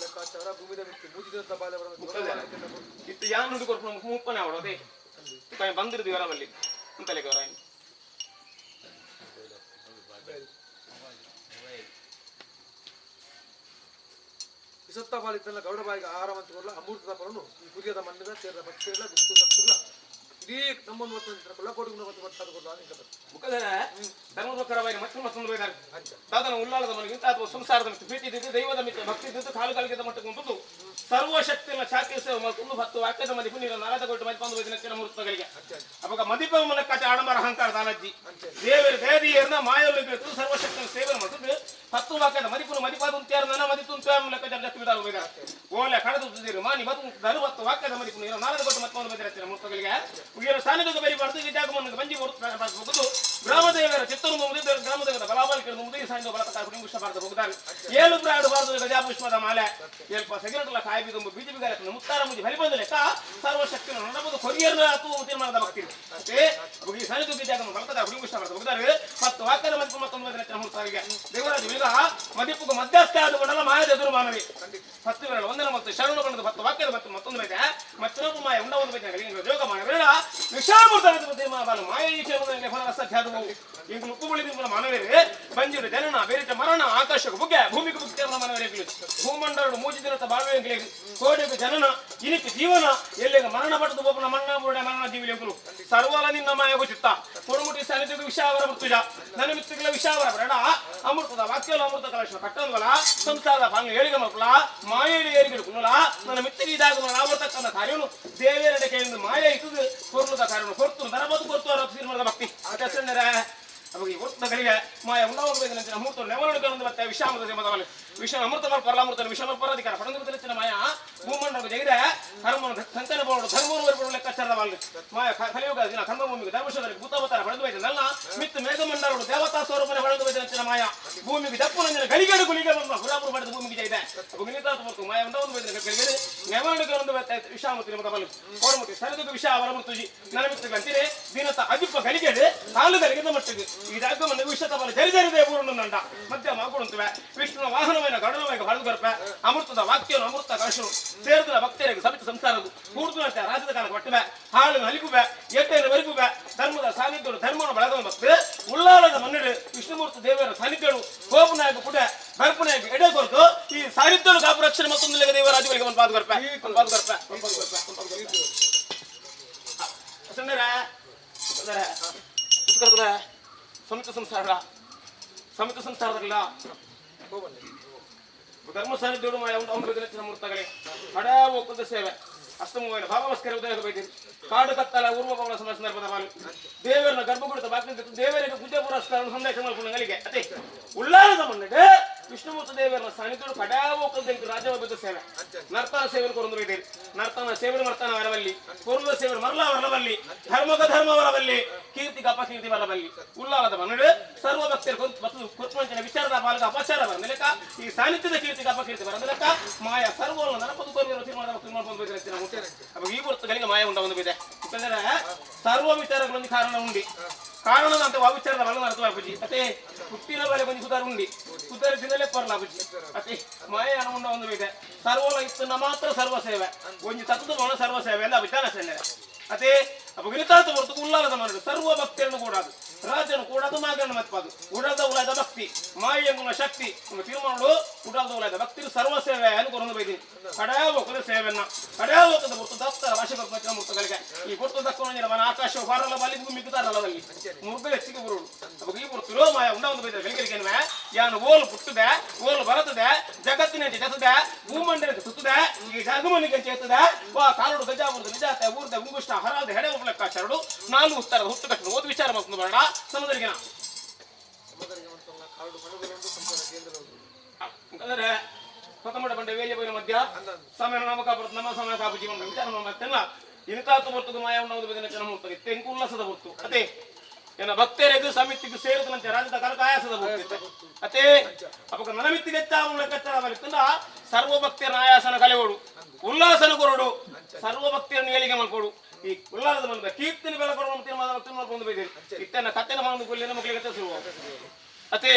ಇತ್ತು ಯಾನ್ ನುಡಿ ಕೊಟ್ಟು ಮುಪ್ಪನೆ ಅವಳೋದೇ ಬಂದಿರುದು ವರವಲ್ಲಿ ಅಂತಲೆಗೆ ವರ ವಿಸತ್ತ ಪಾಲಿತನ ಗೌಡ ಬಾಯಿಗೆ ಆಹಾರ ಮಂತ್ರಿಗಳ ಅಮೂರ್ತದ ಪರನು ಈ ಕುರಿಯದ ಮಣ್ಣಿನ ಸೇರಿದ ಭಕ್ತಿಗಳ ಗುತ್ತು ಸತ್ತುಗಳ ಇಡೀ ನಮ್ಮನ್ನು ಕೊಲ್ಲಕೋಡಿಗೆ ಮುಖದ ಧರ್ಮೋಕರವಾಗಿ ಮತ್ತೊಂದು ಬೈದಾರೆ ಸಾಧನ ಉಲ್ಲಾಳದ ಮನೆಗಿಂತ ಅಥವಾ ಸಂಸಾರದ ಮಿತ್ರ ಪ್ರೀತಿ ಇದ್ದು ದೈವದ ಮಿತ್ರ ಭಕ್ತಿ ಇದ್ದು ಕಾಲುಗಳಿಗೆ ಮಟ್ಟಕೊಂಡು ಸರ್ವಶಕ್ತಿಯನ್ನು ಶಾಖೆ ಸೇವೆ ಮಾಡ್ಕೊಂಡು 10 ವಾಕ್ಯದ ಮದಿಪು ನೀರು ನಾರದ ಕೊಟ್ಟು ಮದಿಪಂದು ಬೈದಿನ ಮುಹೂರ್ತಗಳಿಗೆ ಅವಾಗ ಮದಿಪ ಮನಕ್ಕಾಚೆ ಆಡಂಬರ ಅಹಂಕಾರ ದಾನಜ್ಜಿ ದೇವರ ದೇವಿಯರನ್ನ ಮಾಯೊಳಗೆ ಸರ್ವಶಕ್ತಿಯನ್ನು ಸೇವೆ ಮಾಡ್ಕೊಂಡು 10 ವಾಕ್ಯದ ಮದಿಪುರ ಮದಿಪಾದ ಉಂತ್ಯಾರ ಮದಿತು ಲೆಕ್ಕ ಜಾಸ್ತಿ ಬಿಡಾರು ಬೈದಾರೆ ಓಲೆ ಕಳೆದು ಮಾನಿ ಮತ್ತು 10 ವಾಕ್ಯದ ಮದಿಪು ನೀರು ನಾರದ ಕೊಟ್ಟು ಮತ್ತೊಂದು ಬೈದಿನ ಮುಹೂರ್ತಗಳಿಗೆ ಉಗಿರ ಸ್ಥಾನಕ್ಕೆ ಬರಿಬಾರ್ದು ಈ ಜಾಗವನ್ನು ಬಂಜಿ ಹೋಗುದು ಗ್ರಾಮದೇವರ ಚಿತ್ತೂರು ಮುಗಿದ ಗ್ರಾಮದೇವರ ಬಲಾಬಲಿಕೆ ಮುಗಿದ ಸಾಯಿಂದ ಬಲಕ ಇಷ್ಟಬಾರ್ದು ಹೋಗುತ್ತಾರೆ 7 ಪ್ರಾಡಬಾರ್ದು ಗಜಾಪುಷ್ಪದ ಮಾಲೆ ಏಲ್ಪ ಸೆಕೆಂಡ್ಲ ಕಾಯಿ ತುಂಬ ಬಿಜೆಪಿಗಾರ ಮುತ್ತಾರ ಮುಜಿ ಬಲಿ ಬಂದ ಲೆಕ್ಕ ಸರ್ವಶಕ್ತಿಯನ್ನು ನಡಬಹುದು ಕೊರಿಯರ್ ಅಥವಾ ತೀರ್ಮಾನದ ಭಕ್ತಿ ಮತ್ತೆ ಈ ಸಾನಿಧ್ಯ ಜಾಗ ಬಲಕದ ಹುಡುಗಿ ಇಷ್ಟಬಾರ್ದು ಹೋಗುತ್ತಾರೆ 10 ವಾಕ್ಯದ ಮತ್ತೊಂದು ಮುಹೂರ್ತರಿಗೆ ದೇವರಾಜ ವಿಗ ಮದಿಪ್ಪು ಮಧ್ಯಸ್ಥ ಆದುಕೊಂಡಲ್ಲ ಮಾಯದ ಎದುರು ಮಾನವಿ 10 ವೇಳೆ ಒಂದರ ಮತ್ತು ಶರಣ ಬಣ್ಣದ 10 ವಾಕ್ಯದ ಮತ್ತೊಂದು ಬೈದೆ ಮತ್ತೊಂದು ಮಾಯ ಉಂಡ ಒಂದು ಬೈದೆ ಜೋಗ ಮಾಯ ಬೇಡ ವಿಷಾಮೃತ ಮಾಯ ಈ ಫಲರಸಾಧ್ಯಾದವು ಈಗ ಉಪ್ಪುಗಳಿದ ಮಾನವರೇ ಬಂಜಿರು ಜನನ ಬೇರಿಟ ಮರಣ ಆಕಾಶಕ್ಕೆ ಬುಗ್ಗೆ ಭೂಮಿಗೆ ಬುಗ್ಗೆ ಮಾನವರೇ ಭೂಮಂಡಲ ಮೂಜಿ ದಿನದ ಬಾಳ್ವೆ ಕೋಡೆಗೆ ಜನನ ಇನಿಪಿ ಜೀವನ ಎಲ್ಲಿಗ ಮರಣ ಪಟ್ಟದು ಒಬ್ಬನ ಮಣ್ಣ ಬುರುಡೆ ಮರಣ ಜೀವಿಲೆಂಕರು ಸರ್ವಲ ನಿನ್ನ ಮಾಯಗು ಚಿತ್ತ ಕೊಡುಮುಟಿ ಸಾನಿಧ್ಯದ ವಿಷಾವರ ಮೃತ್ಯುಜ ನನ್ನ ಮಿತ್ರಗಳ ವಿಷಾವರ ಬೇಡ ಅಮೃತದ ವಾಕ್ಯಲ ಅಮೃತ ಕಲಶ ಕಟ್ಟಲ್ವಲ ಸಂಸಾರದ ಭಾಗ ಹೇಳಿಗ ಮಕ್ಕಳ ಮಾಯೇಳಿ ಏರಿಗಳು ಕುನ್ನಲ ನನ್ನ ಮಿತ್ತಿಗೆ ಇದಾಗ ಆವರ್ತಕ್ಕಂಥ ಕಾರ್ಯನು ದೇವೇರಡೆ ಕೈಯಿಂದ ಮಾಯ ಇಟ್ಟದು ಕೊರ್ಲದ ಕಾರ್ಯನು ಕೊರ್ತರು ದರಬದು ಕೊರ್ತುವರ ತೀರ್ಮಾನದ ಭಕ್ತಿ ಅಷ್ಟೇ ಅವಾಗ ಒಟ್ಟಗಳಿಗೆ ಮಾಯ ಉಂಡಾಗಬೇಕಂತ ಅಮೃತ ನೆವರೊಳಗೆ ಮತ್ತೆ ವಿಷಾಮದ ದೇವದವಲ್ಲಿ ವಿಷಯ ಅಮೃತ ಪರಲಾಮೃತ ವಿಷಮ ಪರಾಧಿಕಾರ ಪಡೆದ ಮಾಯ ಭೂಮಂಡಲ ಜಗಿದೆ ಕರ್ಮ ಸಂಚನ ಬೋರ್ಡು ಧರ್ಮವನ್ನು ಲೆಕ್ಕಾಚಾರದ ಬಾಲ್ಗೆ ಮಾಯ ಕಲಿಯುಗ ದಿನ ಕರ್ಮಭೂಮಿಗೆ ಧರ್ಮಶದಲ್ಲಿ ಭೂತಾವತಾರ ಪಡೆದು ಬೈದಲ್ಲ ಮಿತ್ತು ಮೇಘಮಂಡಲಗಳು ದೇವತಾ ಸ್ವರೂಪನೆ ಪಡೆದು ಬೈದ ಮಾಯ ಭೂಮಿಗೆ ದಪ್ಪು ನಂಜನ ಗಲಿಗೇಡು ಗುಳಿಗೆ ಹುರಾಪುರ ಪಡೆದ ಭೂಮಿಗೆ ಇದೆ ನಿತಾತ ಮಾಯ ಒಂದು ಬೈದ ಗಲಿಗೇಡು ನೆವರೊಳಗೆ ಒಂದು ವಿಷಾಮತಿ ನಿಮ್ಮದ ಬಲ್ಲು ಕೋಡಮುಟ್ಟಿ ಸರಿದುಗ ವಿಷ ಅವರ ಮೃತ್ಯುಜಿ ನನ್ನ ಮಿತ್ರಗಳಂತೀರಿ ದಿನತ ಅಜಿಪ್ಪ ಗಲಿಗೇಡು ಕಾಲುಗಳಿಗೆ ಮಟ್ಟಿಗೆ ಈ ಜಾಗವನ್ನು ವಿಷತ ಬಲ ಜರಿಜರಿದೆ ಊರನ್ನು ನಂಡ ಮಧ್ಯ ಮಾಗುಡುತ್ತವೆ ವಿಷ್ಣುನ ವಾಹನವೈನ ಗಡನವೈನ ಹೊರದುಗರಪೆ ಅಮೃತದ ವಾಕ್ಯನು ಅಮೃತ ಕಳಶನು ಸೇರಿದ ಭಕ್ತರಿಗೆ ಸಮಿತ ಸಂಸಾರದು ಕೂರ್ದು ರಾಜ್ಯದ ಕಾಲಕ್ಕೆ ಬಟ್ಟವೆ ಹಾಳು ಹಲಿಗುವೆ ಎಟ್ಟೆಯನ್ನು ಬರ್ಪುಣೆ ಎಡೆ ಕೊರತು ಈ ಸಾಹಿತ್ಯಗಳು ಕಾಪು ರಕ್ಷಣೆ ಮತ್ತೊಂದು ಲೆಕ್ಕ ದೇವ ರಾಜ್ಯಗಳಿಗೆ ಒಂದು ಪಾದು ಕೊರಪೆ ಸಮಿತಿ ಸಂಸಾರದಲ್ಲ ಧರ್ಮ ಸಾನ್ನಿಧ್ಯ ಮೂರ್ತಗಳೇ ಹಡ ಹೋಗ್ತದೆ ಸೇವೆ ಅಸ್ತಮೂಲ ಭಾಗವಸ್ಕರ ಉದಯ ಬೈದಿರಿ ಕಾಡು ಕತ್ತಲ ಊರ್ವ ಪವನ ಸಂದರ್ಭದ ಬಾಲು ದೇವರನ್ನ ಗರ್ಭಗುಡಿತ ಬಾಕಿ ದೇವರಿಗೆ ಪೂಜೆ ಪುರಸ್ಕಾರ ಸಂದೇಶ ಮಾಡ್ಕೊಂಡಂಗಳಿಗೆ ಅದೇ ಉಲ್ಲಾಸದ ಮಣ್ಣಿಗೆ ವಿಷ್ಣುಮೂರ್ತಿ ದೇವರನ್ನ ಸಾನ್ನಿಧ್ಯ ಕಡಾ ಹೋಗ್ತದೆ ರಾಜವಬದ್ಧ ಸೇವೆ ನರ್ತನ ಸೇವೆ ಕೊರಂದು ಬೈದಿರಿ ನರ್ತನ ಸೇವೆ ಮರ್ತನ ವರವಲ್ಲಿ ಕೊರುವ ಸೇವೆ ಮರಲ ವರವಲ್ಲಿ ಧರ್ಮಕ ಧರ್ಮ ವರವಲ್ಲಿ ಕೀರ್ತಿ ಅಪಕೀರ್ತಿ ವರವಲ್ಲಿ ಉಲ್ಲಾಸದ ಮಣ್ಣಿಗೆ ಸರ್ವ ಭಕ್ತರು ಮತ್ತು ಕುರ್ಪಂಚನ ವಿಚಾರದ ಪಾಲಕ ಅಪಚಾರ ಬರ ಲೆಕ್ಕ ಈ ಸಾನ್ನಿಧ್ಯದ ಕೀರ್ತಿ ಅಪಕೀರ್ತಿ ಬರ ಲೆಕ್ಕ ಮಾಯ ಸರ್ವವನ್ನು ನರಪದು ಕೋರಿರುವ ತೀರ್ಮಾನ ಅವಾಗ ಈ ವರ್ತಗಳಿಗೆ ಮಾಯ ಉಂಟ ಒಂದು ಬಿದೆ ಯಾಕಂದ್ರೆ ಸರ್ವ ವಿಚಾರಗಳೊಂದು ಕಾರಣ ಉಂಡಿ ಕಾರಣದ ಅಂತ ಆ ವಿಚಾರದ ಬಲ ಅರ್ಥ ಅಪ್ಪಜಿ ಅದೇ ಹುಟ್ಟಿನ ಬಲೆ ಕೊಂಚ ಸುಧಾರ ಉಂಡಿ ಸುಧಾರ ದಿನಲೇ ಪರ್ಲ ಅಪ್ಪಜಿ ಅದೇ ಮಾಯ ಹಣ ಉಂಡ ಒಂದು ಬಿದೆ ಸರ್ವಲ ಇತ್ತು ಮಾತ್ರ ಸರ್ವ ಸೇವೆ ಒಂದು ತತ್ವದ ಮನ ಸರ್ವ ಸೇವೆ ಅಂತ ವಿಚಾರ ಸೇನೆ ಅದೇ ಅಪ್ಪ ವಿನಿತಾತ ಹೊರತು ಉಲ್ಲಾಸದ ಮರಡು ಸರ್ವ ಭಕ್ತಿಯನ್ನು ಕೂಡದು ರಾಜನು ಕೂಡದು ಮಾಗನ್ನು ಮತ್ಪದು ಉಡಲ್ದ ಉಲಾದ ಭಕ್ತಿ ಮಾಯಂಗುಣ ಶಕ್ತಿ ತೀರ್ಮಾನಗಳು ಉಡಲ್ದ ಉಲಾದ ಭಕ್ತಿ ಸರ್ವ ಸೇವೆ ಅನ್ನು ಬೈದೀನಿ ಕಡಾ ಹೋಗದ ಸೇವೆಯನ್ನ ಕಡಾ ಹೋಗದ ಹೊರತು ದಪ್ತರ ಭಾಷೆ ಬರ್ಮಚ್ಚಿನ ಮೂರ್ತಗಳಿಗೆ ಈ ಕೊಟ್ಟು ದಕ್ಕನ ಮನ ಆಕಾಶ ಹೊರಲ್ಲ ಬಲ್ಲಿ ಮಿಗ್ಗುತ್ತಾರಲ್ಲವಲ್ಲಿ ಮುರುಗ ಹೆಚ್ಚಿಗೆ ಬರುವುದು ಅವಾಗ ಈ ಬರ್ತರೋ ಮಾಯ ಉಂಡ ಒಂದು ಬೈದ್ರೆ ಬೆಳಗ್ಗೆ ಯಾನು ಓಲು ಪುಟ್ಟದೆ ಓಲು ಬರತದೆ ಜಗತ್ತಿನ ಜತದೆ ಭೂಮಂಡಲ ಸುತ್ತದೆ ಈ ಜಗಮನಿಗೆ ಚೇತದೆ ವಾ ಕಾಲುಡು ಗಜಾಬುರ್ದು ನಿಜಾತೆ ಊರ್ದ ಮುಂಗುಷ್ಟ ಹರಾದ ಹೆಡೆ ಲೆಕ್ಕಾಚಾರಡು ನಾನು ಉತ್ತರ ಹುಟ್ಟು ಕಟ್ಟಲು ಓದು ವಿಚಾರ ಮಾಡ್ಕೊಂಡು ಬರೋಣ ಸಮುದ್ರಿಗೆ ಅಂದ್ರೆ ಹೊತ್ತಮಡ ಬಂಡೆ ವೇಲೆ ಬೈನ ಮಧ್ಯ ಸಮಯ ನಮಕ ಬರುತ್ತೆ ನಮ್ಮ ಸಮಯ ಕಾಪು ಜೀವನ ವಿಚಾರ ಮಾಡ್ತೇನ ಇನ್ಕಾತು ಬರ್ತದೆ ಮಾಯ ಉಣ್ಣೋದು ಬೇಗ ಚೆನ್ನ ಮುಡ್ತದೆ ತೆಂಕು ಉಲ್ಲಾಸದ ಬರ್ತು ಅದೇ ಏನ ಭಕ್ತರಿಗೆ ಸಮಿತಿಗೆ ಸೇರಿದಂತೆ ರಾಜ್ಯದ ಕನಕಾಯಾಸದ ಬರ್ತಿತ್ತು ಅದೇ ಅಪಕ ನನಮಿತ್ತಿಗೆ ಹೆಚ್ಚಾವು ಲೆಕ್ಕಾಚಾರ ಬರುತ್ತಂದ್ರ ಸರ್ವ ಭಕ್ತಿಯ ಆಯಾಸನ ಕಲೆಗೋಡು ಉಲ್ಲಾಸನ ಕೊರಡು ಸರ್ವ ಭಕ್ತಿಯನ್ನು ಏಳಿಗೆ ಮಾಡ್ಕೊಡು ಈ ಉಲ್ಲಾಸದ ಬಂದ ಕೀರ್ತನೆ ಬೆಲೆ ಕೊಡುವ ತೀರ್ಮಾನ ಬೈದಿರಿ ಇತ್ತನ್ನ ಕಥೆನ ಒಂದು ಕೊಲ್ಲಿನ ಮಕ್ಕಳಿಗೆ ಶುರು ಅದೇ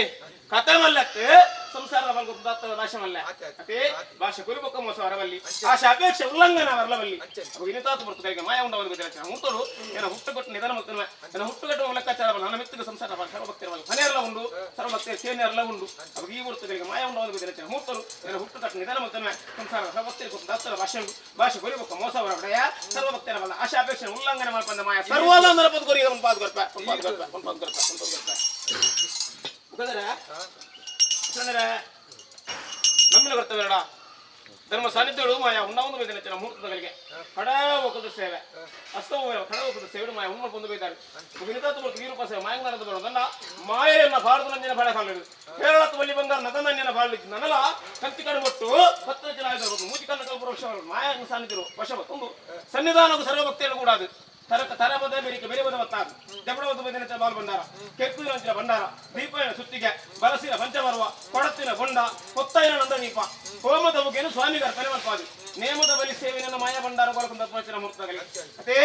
ಕಥೆ ಮಲ್ಲತ್ತೆ ಸಂಸಾರದ ಮಲ್ಕ ಭಾಷೆಮಲ್ಲ ಅದೇ ಭಾಷೆ ಕುರಿಬೊಕ್ಕ ಮೋಸ ವರವಲ್ಲಿ ಆಶೆ ಅಪೇಕ್ಷೆ ಉಲ್ಲಂಘನ ವರಲವಲ್ಲಿ ಇನಿತಾತು ಬರ್ತದೆ ಮಾಯ ಉಂಡ ಒಂದು ಮುಟ್ಟೋಡು ಏನ ಹುಟ್ಟುಕೊಟ್ಟು ನಿಧಾನ ಮಾಡ್ತಾನೆ ಏನ ಹುಟ್ಟುಗಟ್ಟು ಲೆಕ್ಕಾಚಾರ ನನ್ನ ಮಿತ್ತಿಗೆ ಸಂಸಾರ ಸರ್ವಭಕ್ತಿರವಲ್ಲ ಮನೆಯೆಲ್ಲ ಉಂಡು ಸರ್ವಭಕ್ತಿಯ ಸೇನೆಯರೆಲ್ಲ ಉಂಡು ಅವಾಗ ಈ ಬರ್ತದೆ ಮಾಯ ಉಂಡ ಒಂದು ಮುಟ್ಟೋಡು ಏನ ಹುಟ್ಟುಕಟ್ಟು ನಿಧಾನ ಮಾಡ್ತಾನೆ ಸಂಸಾರ ಸರ್ವಭಕ್ತಿ ದತ್ತರ ಭಾಷೆ ಉಂಡು ಭಾಷೆ ಕುರಿಬೊಕ್ಕ ಮೋಸ ವರವಡೆಯ ಸರ್ವಭಕ್ತಿರವಲ್ಲ ಆಶೆ ಅಪೇಕ್ಷೆ ಉಲ್ಲಂಘನೆ ಮಾಡ್ಕೊಂಡ ಮಾಯ ಸರ್ವಾಲಂದರ ಪದ ಕೊರಿ ಒಂದು ಪಾದ ಕೊರಪ ನಮ್ಮಿನ ಕರ್ತವ್ಯಡ ಧರ್ಮ ಸಾನ್ನಿಧ್ಯಗಳು ಮಾಯ ಉಣ್ಣವನ್ನು ಬೈದ ಮುಹೂರ್ತಗಳಿಗೆ ಕಡ ಹೋಗದ ಸೇವೆ ಅಸ್ತವ ಕಡ ಹೋಗದ ಸೇವೆ ಮಾಯ ಉಣ್ಣ ಬಂದು ಬೈದಾರೆ ವಿನಿತಾತು ಬರ್ತು ವೀರೂಪ ಸೇವೆ ಮಾಯಂಗಾನದ ಬರೋದಲ್ಲ ಮಾಯೆಯನ್ನ ಭಾರತ ನಂದಿನ ಬಾಳೆ ಕಾಲಿಡು ಕೇರಳತ್ತು ಬಲ್ಲಿ ಬಂಗಾರ ನಗನಂದಿನ ಬಾಳಿದ್ದು ನನಲ ಕಂತಿ ಕಡೆ ಕೊಟ್ಟು 10 ಜನ ಆಗಿರ್ಬೋದು ಮೂಜಿ ಕನ್ನ ಕಲ್ಪರ ವರ್ಷ ಮಾಯ ಸಾನ್ನಿಧ್ಯರು ವಶ ಒಂದು ಸನ್ನಿಧಾನಕ್ಕೂ ಸರ್ವಭಕ್ತಿಯನ್ನು ಕೂಡ ಅದು ತರಬದ ಬೇರಿಕೆ ಬೇರೆ ಬದ ಮತ್ತ ಜಬಡವದ ಬದಿನ ಬಾಲ್ ಬಂಡಾರ ಕೆತ್ತುವಿನ ಬಂಡಾರ ದೀಪನ ಸುತ್ತಿಗೆ ಬಲಸಿನ ಪಂಚಮರ್ವ ಕೊಡತ್ತಿನ ಬೊಂಡ ಕೊತ್ತೈನ ನಂದ ದೀಪ ಹೋಮದ ಮುಖೇನು ಸ್ವಾಮಿಗರ ಕಲೆಮಲ್ಪಾದಿ ನೇಮದ ಬಲಿ ಸೇವೆಯನ್ನು ಮಾಯ ಭಂಡಾರ ಗೋಲಕುಂದ ಮೂರ್ತಗಲಿ ಅದೇ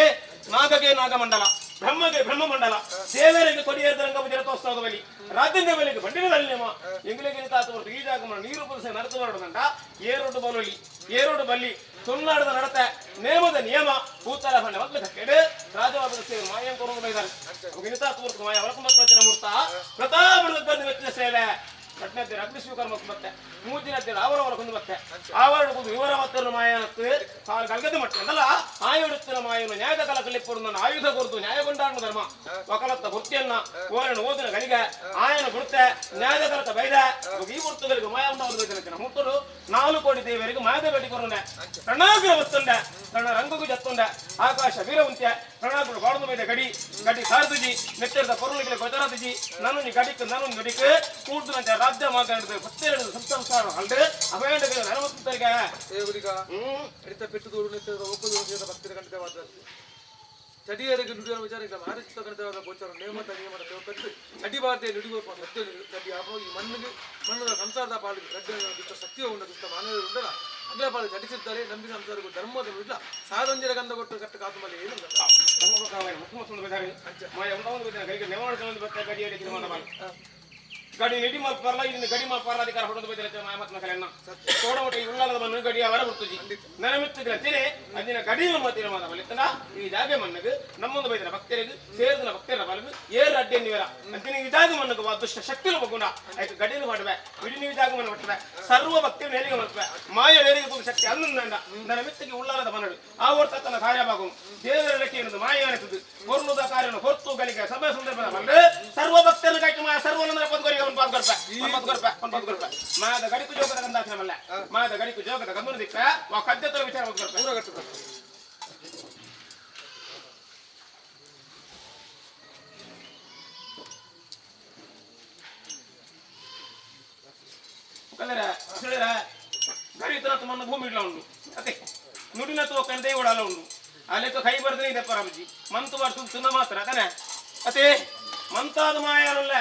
ನಾಗಗೆ ನಾಗಮಂಡಲ ಬ್ರಹ್ಮಗೆ ಬ್ರಹ್ಮಮಂಡಲ ದೇವರಿಗೆ ಕೊಡಿಯೇರಿದ ರಂಗಪತಿ ರಥೋತ್ಸವದ ಬಲಿ ರಾಜ್ಯದ ಬಲಿಗೆ ಬಂಡಿನಲ್ಲಿ ನೇಮ ಎಂಗಿಲಿಗೆ ತಾತು ಹೊರತು ಈ ಜಾಗ ನೀರು ಪುರುಷ ನರತು ಹೊರಡುದಂಟ ಏರೋಡು ಬಲೊಲಿ ಏರೋಡು ಬಲ್ಲಿ ತುಳುನಾಡದ ನಡತೆ ನೇಮದ ನಿಯಮ ಭೂತಲ ಬಂಡ ಮಕ್ಕಳ ಕೆಡೆ ರಾಜವಾದ ಸೇವೆ ಮಾಯ ಕೊರೊಂದು ಬೈದಾರೆ ವಿನಿತಾತು ಹೊರತು ಮಾಯ ಒಳಕುಂದ ಮೂರ್ತ ಪ್ರತಾಪದ ವೆಚ್ಚ ಸೇವೆ ಕಟ್ನದ್ದೆ ಅಗ್ನಿ ಸ್ವೀಕಾರ ಮತ್ತೆ ಮೂಜಿನದ್ದೆ ಅವರವರ ಕೊಂದು ಮತ್ತೆ ಆವರಣ ಕೊಂದು ವಿವರ ಮತ್ತನ್ನು ಮಾಯನತ್ತು ಕಾಲು ಕಲ್ಗದೆ ಮತ್ತೆ ಅಂದಲ್ಲ ಆಯುಡುತ್ತಿನ ಮಾಯನ್ನು ನ್ಯಾಯದ ಕಾಲ ಕಲಿಪುಡು ನನ್ನ ಆಯುಧ ಕೊರತು ನ್ಯಾಯಗೊಂಡಾಣ ಧರ್ಮ ಒಕಲತ್ತ ವೃತ್ತಿಯನ್ನ ಓರಣ ಓದಿನ ಗಲಿಗೆ ಆಯನ ಗುಡುತ್ತೆ ನ್ಯಾಯದ ಕಾಲಕ ಬೈದ ಈ ವೃತ್ತಗಳಿಗೆ ಮಾಯ ಉಂಟಾವುದು ಬೈದನ ಮುಟ್ಟರು 4 ಕೋಟಿ ದೇವರಿಗೆ ಮಾಯದ ಬೇಟಿ ಕೊರೊಂಡೆ ಪ್ರಣಾಗ್ರ ಬತ್ತುಂಡೆ ತನ್ನ ರಂಗಗೂ ಜತ್ತುಂಡೆ ಆಕಾಶ ವೀರವಂತ್ಯ ಪ್ರಣಾಗ್ರು ಬಾಡದು ಬೈದ ಗಡಿ ಗಡಿ ಸಾರದುಜಿ ನೆಚ್ಚರದ ಪೊರುಳಿಗೆ ಗೊಜರಾದುಜಿ ನಾನು ಗಡಿಕ್ ನಾನು ಗಡಿಕ್ ಕೂಡ್ದಂತೆ ರಾಜ್ಯ ಮಾತಾಡಿದ್ರೆ 12 ಸಂಸಾರ ಅಲ್ದೆ ಅಭಯಂಡಗೆ ನರವತ್ತರಿಗೆ ದೇವರಿಗ ಹಿಡಿತ ಪೆಟ್ಟು ದೂರು ನಿಂತಿರುವ ಒಪ್ಪದು ಭಕ್ತಿಯ ಖಂಡಿತವಾದ ಚಡಿಯರಿಗೆ ನುಡಿಯುವ ವಿಚಾರಕ್ಕೆ ಮಹಾರಾಷ್ಟ್ರ ಖಂಡಿತವಾದ ಗೋಚರ ನೇಮದ ನಿಯಮದ ಕಟ್ಟು ಅಡಿಬಾರದೆ ನುಡಿಯುವ ಸತ್ಯ ಚಡಿ ಈ ಮಣ್ಣದ ಸಂಸಾರದ ಪಾಲಿಗೆ ಗಡ್ಡ ಸತ್ಯ ಉಂಡ ದುಷ್ಟ ಮಾನವರು ಉಂಟಲ್ಲ ಅಗ್ಲ ಪಾಲಿಗೆ ಚಡಿಸಿದ್ದಾರೆ ನಂಬಿದ ಸಂಸಾರಕ್ಕೂ ಧರ್ಮದ ಇಲ್ಲ ಸಾಧಂಜರ ಗಂಧ ಕೊಟ್ಟು ಕಟ್ಟು ಕಾತು ಮೇಲೆ ಏನು ಗಡಿ ನೆಡಿ ಮಲ್ಪಾರಲ್ಲ ಇದನ್ನ ಗಡಿ ಮಲ್ಪಾರ ಅಧಿಕಾರ ಹೊಡೆದು ಬೈದಿರತ್ತೆ ಮಾಯಮತ್ನ ಕಲೆಯನ್ನ ತೋಡಮಟ್ಟಿ ಉಳ್ಳಾಲದ ಮಣ್ಣು ಗಡಿ ಅವರ ಬರ್ತುಜಿ ನೆನಮಿತ್ತಿದ್ರೆ ಅಂತೀನಿ ಅದಿನ ಗಡಿ ಮತ್ತಿನ ಮಾದ ಬಲಿತನ ಈ ಜಾಗೆ ಮಣ್ಣಗೆ ನಮ್ಮೊಂದು ಬೈದಿನ ಭಕ್ತರಿಗೆ ಸೇರಿದ ಭಕ್ತರ ಬಲಗು ಏರ್ ಅಡ್ಡೆ ನೀವರ ಅಂತೀನಿ ಈ ಜಾಗ ಮಣ್ಣಗೆ ದುಷ್ಟ ಶಕ್ತಿಲು ಬಗುಣ ಆಯ್ತು ಗಡಿನ ಮಾಡುವೆ ವಿಡಿ ನೀವು ಜಾಗ ಮಣ್ಣು ಬರ್ತವೆ ಸರ್ವ ಭಕ್ತಿಯ ನೇರಿಗೆ ಬರ್ತವೆ ಮಾಯ ನೇರಿಗೆ ತುಂಬ ಶಕ್ತಿ ಅನ್ನಂದ ನನ್ನ ಮಿತ್ತಿಗೆ ಉಳ್ಳಾಲದ ಮಣ್ಣು ಆ ತನ್ನ ಕಾರ್ಯಭಾಗವು ದೇವರ ಲೆಕ್ಕ ಎನ್ನುವುದು ಮಾಯ ಅನಿಸುದು ಹೊರ್ನುದ ಕಾರ್ಯವನ್ನು ಹೊತ್ತು ಗಳಿಕೆ ಸಭೆ ಸಂದರ್ಭದ ಬಂದು ಸರ್ವ ಭಕ್ತರನ್ನು ಕಟ್ಟಿ ಮಾಯ ಸರ್ವನಂದರ ಪದ್ಗೋರಿಗೆ ಒಂದು ಪಾದ್ಗೊರ್ಪೆ ಮಾಯದ ಗಡಿಕು ಜೋಗದ ಗಂಧಾಕ್ಷಣಮಲ್ಲ ಮಾಯದ ಗಡಿಕು ಜೋಗದ ಗಂಧನ ದಿಕ್ಕ ಆ ಕದ್ಯತರ ವಿಚಾರ ಪೂರಗಟ್ಟುತ್ತದೆ ಗರಿತನ ಮನ್ನ ಭೂಮಿ ಇಲ್ಲ ಉಂಟು ಅದೇ ನುಡಿನ ತೋಕಂಡ ದೇವಡಲ್ಲ ಉಂಟು ಅಲ್ಲೆಕ್ಕ ಕೈ ಬರ್ದನೆ ಇದೆ ಪರಮಜಿ ಮಂತು ಬರ್ತು ತುನ್ನ ಮಾತ್ರ ತಾನೆ ಅದೇ ಮಂತಾದ ಮಾಯಲ್ಲ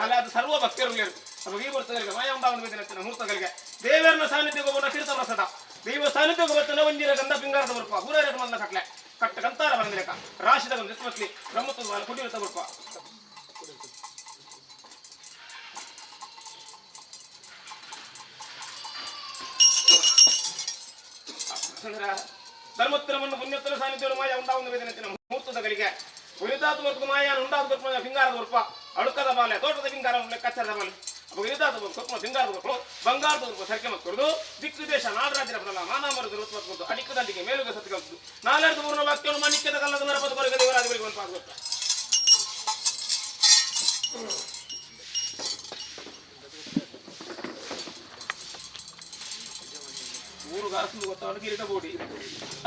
ಅಲ್ಲ ಅದು ಸರ್ವ ಭಕ್ತರಿಗೆ ನಮಗೆ ಈ ಬರ್ತಗಳಿಗೆ ಮಾಯ ಉಂಟಾವನ್ನು ಬೇಕಿನ ಮುಹೂರ್ತಗಳಿಗೆ ದೇವರನ್ನ ಸಾನ್ನಿಧ್ಯಕ್ಕೆ ಹೋಗೋಣ ತೀರ್ಥ ಪ್ರಸಾದ ದೈವ ಸಾನ್ನಿಧ್ಯಕ್ಕೆ ಬರ್ತನ ಒಂಜಿರ ಗಂಧ ಪಿಂಗಾರದ ಬರ್ಪ ಗುರೇರ ಮಂದ ಕಟ್ಲೆ ಕಟ್ಟ ಕಂತಾರ ಬಂದಿರಕ ರಾಶಿದ ಒಂದು ನಿಸ್ಮತ್ಲಿ ಬ್ರಹ್ಮತ್ವದ ಬಾಲ ಕುಡಿಯುತ್ತ ಬರ್ಪ ಧರ್ಮೋತ್ತರವನ್ನು ಪುಣ್ಯೋತ್ತರ ಸಾನ್ನಿಧ್ಯ ಮಾಯ ಉಂಟಾವನ್ನು ಬೇಕಿನ ಮುಹೂರ್ತಗಳಿಗೆ ಉರಿತಾತ್ಮಕ ಮಾಯ ಉಂಟಾದ ಪಿಂಗಾರದ ಬರ್ಪ ಅಳುಕದ ಬಾಲೆ ತೋಟದ ಪಿಂಗಾರ ಕಚ್ಚರದ ಬಾಲೆ ಸ್ವಲ್ಪ ಸಿಂಗಾರದ ಮಕ್ಕಳು ಬಂಗಾರದ ಸರ್ಕೆ ಮಕ್ಕಳು ದಿಕ್ಕು ದೇಶ ನಾಡರಾಜ್ಯರ ಬದಲ ಮಾನಾಮರದ ಉತ್ಪತ್ತಿ ಅಡಿಕ ದಂಡಿಗೆ ಮೇಲುಗೆ ಸತ್ತು ಕಲಿತು ನಾಲ್ಕು ಮೂರನ ವಾಕ್ಯಗಳು ಮಾಣಿಕ್ಯದ ಕಲ್ಲದ ನರಪದ ಕೊರಗೆ ದೇವರಾಜಗಳಿಗೆ ಒಂದು ಪಾಲ್ಗೊಳ್ತ ಊರು ಗಾರಸು ಗೊತ್ತವನು ಕಿರೀಟ ಬೋಡಿ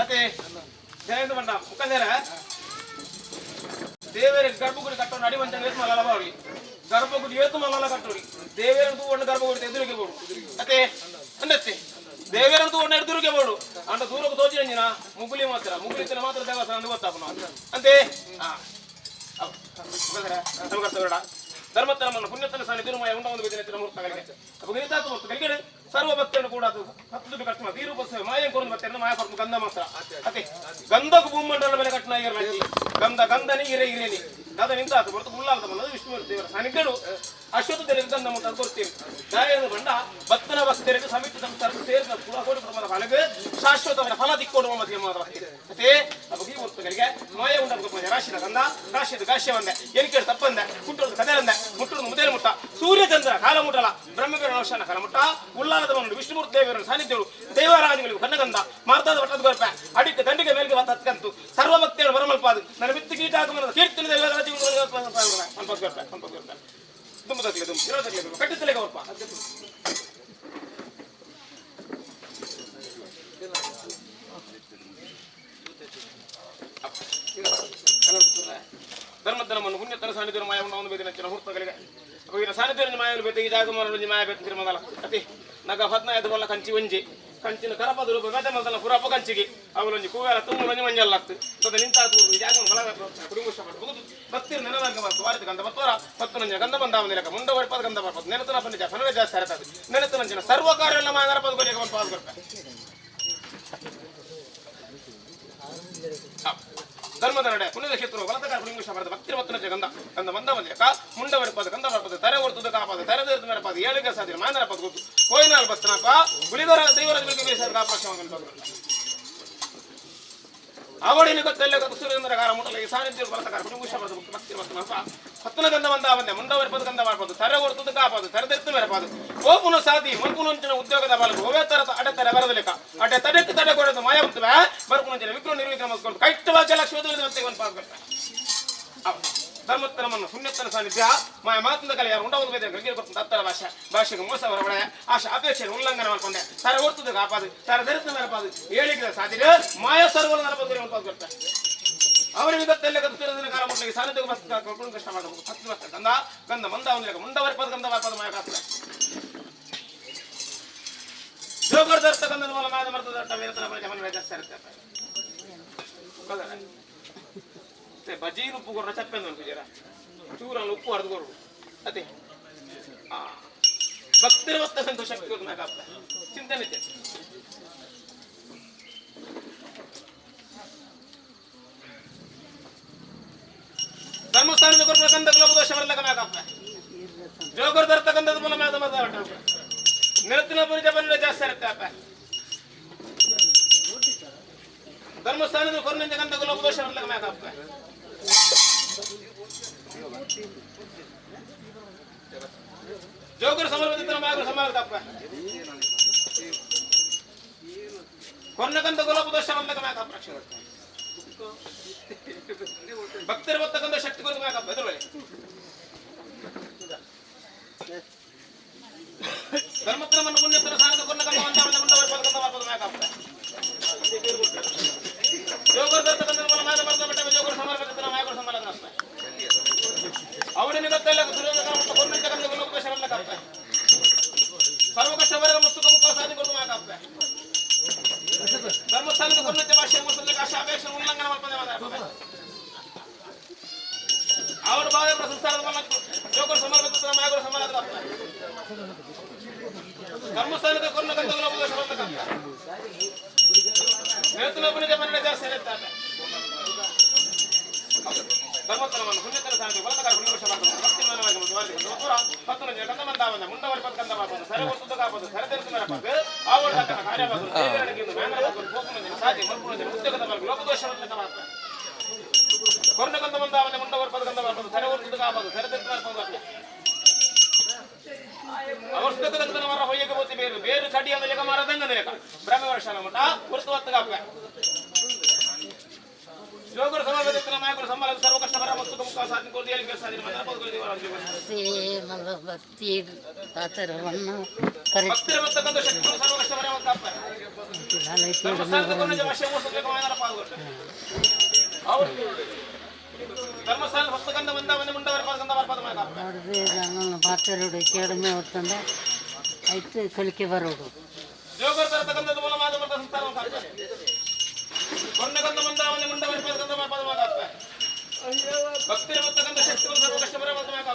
ಅದೇ ಜಯಂತ ಬಂಡ ಮುಖಂದರ ದೇವರ ಗರ್ಭಗುಡಿ ಕಟ್ಟೋಣ ಅಡಿವಂತ ಮಲಲ ಬಾವಲಿ ಗರ್ಭಗುಡಿ ಏತು ಮಲಲ ಕಟ್ಟೋರಿ ದೇವರಂತೂ ಒಣ್ಣ ಗರ್ಭಗುಡಿ ಎದುರಿಗೆ ಬೋಡು ಅದೇ ಅಂದತ್ತೆ ದೇವರಂತೂ ಒಣ್ಣ ಎದುರಿಗೆ ಬೋಡು ಅಂಡ ದೂರಕ್ಕೆ ತೋಚಿನ ಮುಗುಲಿ ಮಾತ್ರ ದೇವಸ್ಥಾನ ಗೊತ್ತಾಪನ ಅಂತೆ ಧರ್ಮತ್ತರಮನ್ನು ಪುಣ್ಯತನ ಸಾನ್ನಿಧ್ಯ ಮಾಯ ಉಂಡ ಒಂದು ಬೇದಿನ ಮುಹೂರ್ತಗಳಿಗೆ ಗರಿಗಡೆ ಸರ್ವ ಭಕ್ತರನ್ನು ಕೂಡ ಅದು 10 ದುಡ್ಡು ಕಟ್ಟಣ ತೀರುಪಸ ಮಾಯ ಕೊರೊಂದು ಭಕ್ತರನ್ನು ಮಾಯ ಕೊರತು ಗಂಧ ಮಾತ್ರ ಅದೇ ಗಂಧకు ಭೂಮಂಡಲ ಮೇಲೆ ಕಟ್ಟಣ ಆಗಿರಲಿ ಗಂಧನಿ ಇರೇನಿ ಅದ ನಿಂತಾತು ಹೊರತು ಮುಳ್ಳಾದ ಬಂದದು ವಿಷ್ಣು ದೇವರ ಸಾನ್ನಿಧ್ಯಗಳು ಅಶ್ವತ್ಥ ದೇವರಿಗೆ ಗಂಧ ಮತ್ತು ಕೊಡ್ತೀವಿ ದಾಯದ ಬಂಡ ಭಕ್ತನ ಭಕ್ತರಿಗೆ ಸಮಿತಿ ಸಂಸ್ಥಾನ ಸೇರಿದ ಕೋಟಿ ಪ್ರಮಾಣದ ಫಲಗೆ ಶಾಶ್ವತವಾದ ಫಲ ದಿಕ್ಕೋಡುವ ಮಧ್ಯೆ ಅದೇ ಈ ವಸ್ತುಗಳಿಗೆ ಮಾಯ ಉಂಡ ರಾಶಿದ ಗಂಧ ರಾಶಿದ ಗಾಶ್ಯ ಬಂದೆ ಎನಿಕೆ ತಪ್ಪಂದೆ ಕುಟ್ಟುವುದು ಕದೆ ಅಂದೆ ಮುಟ್ಟುವುದು ಮುದೇಲು ಮುಟ್ಟ ಸೂರ್ಯಚಂದ್ರ ಕಾಲ ಮುಟ್ಟಲ ಬ್ರಹ್ಮವೀರ ನವಶಾನ ಕಾಲ ಮುಟ್ಟ ಉಳ್ಳಾಲದ ಬಂದು ವಿಷ್ಣುಮೂರ್ತಿ ದೇವರ ಸಾನ್ನಿಧ್ಯಗಳು ದೇವರಾಜಗಳಿಗೆ ಕನ್ನಗಂಧ ಮಾರ್ತಾದ ವಟ್ಟದ ಗೊರಪ ಅಡಿಕೆ ದಂಡಿಗೆ ಮೇಲ್ಗೆ ಹತ್ಕಂತು ಸರ್ವ ಭಕ್ತಿಯನ್ನು ಬರಮಲ್ಪಾದು ನನ್ನ ಮಿತ್ತಿ ಕೀಟಾಗಮನದ ಕೀರ್ತಿನ ದೇವರಾಜ ತುಂಬ ಕಟ್ಟಿತ್ತಲೆಗೆ ಹೊರಪ ಧರ್ಮಧರ್ಮವನ್ನು ಪುಣ್ಯತನ ಸಾನ್ನಿಧ್ಯ ಮಾಯ ಉಂಡ ಬೇದಿನ ಮುಹೂರ್ತಗಳಿಗೆ ಸಾನ್ನಿಧ್ಯ ಮಾಯಲು ಬೇತಿ ಈ ಜಾಗ ಮಾಯ ಬೇತಿ ಮೊದಲ ಅತಿ ನಗ 15 ಬಲ್ಲ ಕಂಚಿ ಒಂಜಿ ಕಂಚಿನ ಕರಪದ ರೂಪ ಬೇದ ಮಲ್ದನ ಪುರಪ ಕಂಚಿಗೆ ಅವಲೊಂಜಿ ಕೂವೆಲ ತುಂಬ ಒಂಜಿ ಮಂಜಲ್ಲ ಆಗ್ತದೆ ಅದು ನಿಂತಾತು ಜಾಗ ಬಲ ಕುಡುಂಬ ಭಕ್ತಿ ನೆನದಾಗ ವಾರಿದ ಗಂಧ ಬತ್ತೋರ 10 ಗಂಧ ಬಂದ ಲೆಕ್ಕ ಮುಂಡ ಬರ್ಪದ ಗಂಧ ಬರ್ಪದ ನೆನತನ ಬಂದ ಫಲವೇ ಜಾಸ್ತಿ ಹರತದೆ ನೆನತನ ಸರ್ವ ಕಾರ್ಯ ಎಲ್ಲ ಮಾಯ ನರಪದ ಗೋರಿಗೆ ಒಂದು ಪಾಸ್ ಬರ್ತಾರೆ ಧರ್ಮದ ನಡೆ ಪುಣ್ಯದ ಕ್ಷೇತ್ರ ಬಲತಕಾರ ಪುಣ್ಯ ಬರೆದ ಭಕ್ತಿ ಭಕ್ತನ ಗಂಧ ಗಂಧ ಬಂದ ಬಂದಕ ಮುಂಡ ಬರ್ಪದ ಗಂಧ ಬರ್ಪದ ತೆರೆ ಹೊರ್ತದ ಕಾಪದ ತೆರೆದ ಮೇರಪದ ಏಳಿಗೆ ಸಾಧ್ಯ ಮಾಯನರ ಪದ ಗೊತ್ತು ಕೋಯಿನಾಲ್ ಬತ್ತನಪ್ಪ ಗುಳಿಗರ ದೈವರಾಜ ಕಾಪಾಕ್ಷ ಅವಳಿನ ಗೊತ್ತಲ್ಲ ಸುರೇಂದ್ರ ಕಾರ ಮುಟ್ಟಲ ಈ ಸಾನ್ನಿಧ್ಯ ಬಲತಕಾರ ಪುಣ್ಯ ಬರೆದ ಭಕ್ತಿ ಭಕ್ತನಪ್ಪ ಹತ್ತನ ಗಂಧ ಬಂದ ಬಂದೆ ಮುಂಡ ಬರ್ಪದ ಗಂಧ ಬರ್ಪದ ತೆರೆ ಹೊರ್ತದ ಕಾಪದ ತೆರೆದಿರ್ತು ಮೇರಪದ ಓಪುನ ಸಾಧಿ ಮಲ್ಪುನಂಚಿನ ಉದ್ಯೋಗದ ಬಾಲಕ ಓವೇ ತರದ ಅಡೆತರೆ ಬರದ ಲೆಕ್ಕ ಅಡೆ ತಡೆಕ್ಕೆ ತಡೆ ಕೊಡೋದು ಮಾಯ ಉತ್ತವೆ ಬರ್ಪುನಂಚಿನ ವಿಗ್ರಹ ನಿರ್ವಿಕ್ರಮಿಸ್ಕೊಂಡು ಕೈಟ್ಟವಾಗಿ ಲಕ್ಷ್ಮೀ ಒಂದು ಪಾಸ್ ಬರ್ತಾರೆ ಧರ್ಮೋತ್ತರಮನ್ನು ಪುಣ್ಯತನ ಸಾನ್ನಿಧ್ಯ ಮಾಯ ಮಾತಿನ ಕಲೆ ಯಾರು ಉಂಡವನ್ನು ಬೇರೆ ಗಂಗೆ ಬರ್ತದೆ ಹತ್ತರ ಭಾಷೆಗೆ ಮೋಸ ಹೊರಬಳೆ ಆಶೆ ಅಪೇಕ್ಷೆ ಉಲ್ಲಂಘನೆ ಮಾಡ್ಕೊಂಡೆ ತರ ಹೊರ್ತದ ಕಾಪಾದು ತರ ದರಿತ ಮೇರಪಾದು ಏಳಿಗೆ ಸಾಧ್ಯ ಮಾಯ ಸರ್ವಲ ನರಪದ ಒಂದು ಪಾಸ್ ಬರ್ತಾರೆ ಅವರಿಗೆ ಗೊತ್ತಲ್ಲ ಕಾರ ಮುಟ್ಲಿಗೆ ಸಾನ್ನಿಧ್ಯ ಕರ್ಕೊಂಡು ಕಷ್ಟ ಮಾಡಬೇಕು 10 ವರ್ಷ ಗಂಧ ಗಂಧ ಮಂದ ಒಂದು ಮುಂಡ ಬರ್ಪದ ಗಂಧ ಬರ್ಪದ ಮಾಯ ಕಾಗ್ತದೆ ಜೋಗರ್ದರ್ಥ ಗಂಧದ ಮೂಲ ಮಾಯದ ಮರ್ತದ ವೇತನ ಮನೆ ಜಾಸ್ತಿ ಇರುತ್ತೆ ಬಜ್ಜಿ ಉಪ್ಪು ಕೊಡ ಚಪ್ಪೆಂದು ಅನ್ಪಿದ್ದೀರ ಚೂರಲ್ಲಿ ಉಪ್ಪು ಹರಿದು ಕೊಡು ಅದೇ ಭಕ್ತಿರ ಭಕ್ತ ಸಂತೋಷ ಶಕ್ತಿ ಚಿಂತನೆ ಇದೆ ಧರ್ಮಸ್ಥಾನದ ಕೊಟ್ಟು ಕಂದ ದೋಷ ಬರಲಕ್ಕ ಜೋಗರ್ ತರ್ತಕ್ಕಂಥದ್ದು ಮೂಲ ಮಾದ ಮದ ನಿರತ್ತಿನ ಪುರಿಜ ಬಂದ್ರೆ ಜಾಸ್ತಿ ಇರುತ್ತೆ ಅಪ್ಪ ಧರ್ಮಸ್ಥಾನದ ಕೊರ್ನಿಂದ ಗುಲಾಬದೋಷ ಮ್ಯಾಕಪ್ಪ ಜೋಗರು ಸಮರ್ಪಿತ ಮಾಗರು ಸಮಾಗದಪ್ಪ ಕೊರ್ನಕಂತ ಗುಲಾಬದೋಷ ಮ್ಯಾಕಪ್ಪ ಭಕ್ತರು ಬರ್ತಕ್ಕಂಥ ಶಕ್ತಿ ಕೊರತು ಮ್ಯಾಕಪ್ಪ ಎದುರುವಳಿ ಧರ್ಮತ್ರಮನ್ನು ಪುಣ್ಯತರ ಸಾಧಕ ಕೊರ್ನಕಂತ ಮುಂಡವರ್ಪದ ಮ್ಯಾಕಪ್ಪ ಜೋಗರು ತರ್ತಕ್ಕಂಥ ಮೂಲ ಮಾದ ಬರ್ತ ಬೆಟ್ಟ ಜೋಗರು ಸಮರ್ಪಿತ ಮಾಗರು ಸಮಾಗದಪ್ಪ ಅವನಿನ ಗೊತ್ತಲ್ಲ ಕೊರ್ನಿಂದ ಗುಲಾಬದೋಷ ಮ್ಯಾಕಪ್ಪ ಸರ್ವಕಷ್ಟ ವರ್ಗ ಮುಸ್ತುಕ ಮುಖ ಸಾಧಿ ಕೊರತು ಮ್ಯಾಕಪ್ಪ ಧರ್ಮಸ್ಥಾನದ ಕೊರ್ನತ್ಯ ಭಾಷೆ ಮುಸ್ಲಿಂ ಆಶಾಪೇಕ್ಷ ಉಲ್ಲಂಘನ ಮಾಡ್ಪದೆ ಅವರ ಭಾವ ಸಂಸ್ಥಾನದ ಮೂಲಕ ಜೋಗರು ಸಮರ್ಪಿತ ಮಾಗರು ಸಮಾಗದಪ್ಪ ಧರ್ಮಸ್ಥಾನದ ಕೊರ್ನಕಂತ ಗುಲಾಬದೋಷ ಮ್ಯಾಕಪ್ಪ ನೇತನೊಬ್ಬನಿಗೆ ಮರಣ ಜಾಸ್ತಿ ಇರುತ್ತಾರೆ ಧರ್ಮಸ್ಥಳವನ್ನು ಪುಣ್ಯತರ ಸಾಧನೆ ಬಲತಕಾರ ಪುಣ್ಯವಶ ಭಕ್ತಿ ಮಾನವಾಗಿ ಪತ್ತು ಕಂದ ಬಂದಾವನ್ನ ಮುಂಡವರಿ ಪತ್ಕಂದ ಬಾಪದ ಸರ ವರ್ತುದ ಕಾಪದ ಸರ ತೆರೆದು ಮರಪದ ಆವರ್ತ ಕಾರ್ಯವಾಗಲು ದೇವರಡಿಗೆ ಮ್ಯಾಂಗರವಾಗಲು ಹೋಗುಮಂದಿನ ಸಾಧಿ ಮರುಪುಣದ ಉದ್ಯೋಗದ ವರ್ಗ ಲೋಕದೋಷವನ್ನು ಮಾತ್ರ ಕೊರ್ನಕಂದ ಬಂದಾವನ್ನ ಮುಂಡವರಿ ಪತ್ಕಂದ ಬಾಪದ ಸರ ವರ್ತುದ ಕಾಪದ ಸರ ತೆರೆದು ಮರಪದ ಅವರು ಸುಖದ ಮರ ಹೊಯ್ಯಗೆ ಬೋತಿ ಬೇರು ಬೇರು ಕಡಿಯ ಲೆಕ್ಕ ಮರದಂಗ ಲೆಕ್ಕ ಬ್ರಹ್ಮ ವರ್ಷನ ಮಠ ಹೊರತು ಹೊತ್ತು ಕಾಪ ಜೋಗರು ಸಮಾಗದ ಮಾಯಕರು ಸಂಬಳ ಸರ್ವ ಕಷ್ಟ ಬರ ಮತ್ತು ಮುಖ ಸಾಧನೆ ಕೊಡಿ ಹೇಳಿ ಕೆಲಸ ಭಕ್ತಿ ಆಚಾರವನ್ನು ಭಕ್ತರ ಬರ್ತಕ್ಕಂಥ ಶಕ್ತಿಗಳು ಸರ್ವ ಕಷ್ಟ ಬರ ಮತ್ತು ಕಾಪ ಭಾಷೆ ಅವರು ಧರ್ಮಸ್ಥಾನ ಹೊಸ್ತಕಂದ ಬಂದವನ್ನ ಮುಂಡವರ ಪದಕಂದ ಬರ್ಪದ ಮಾಡ ಮಾತಾಡೋಡು ಕೇಳಮೆ ಹೊತ್ತಂದ ಆಯ್ತು ಕಲಿಕೆ ಬರೋದು ಜೋಗರು ತರ್ತಕ್ಕಂಥದ್ದು ಮೂಲ ಮಾದ ಮತ ಸಂಸ್ಥಾನ ಕೊರ್ನಕಂದ ಬಂದವನ್ನ ಮುಂಡವರ ಪದಕಂದ ಬರ್ಪದ ಮಾಡ ಭಕ್ತರ ಬರ್ತಕ್ಕಂಥ ಶಕ್ತಿಗಳು ಸರ್ವ ಕಷ್ಟ ಬರ ಮತ್ತು ಮಾಡ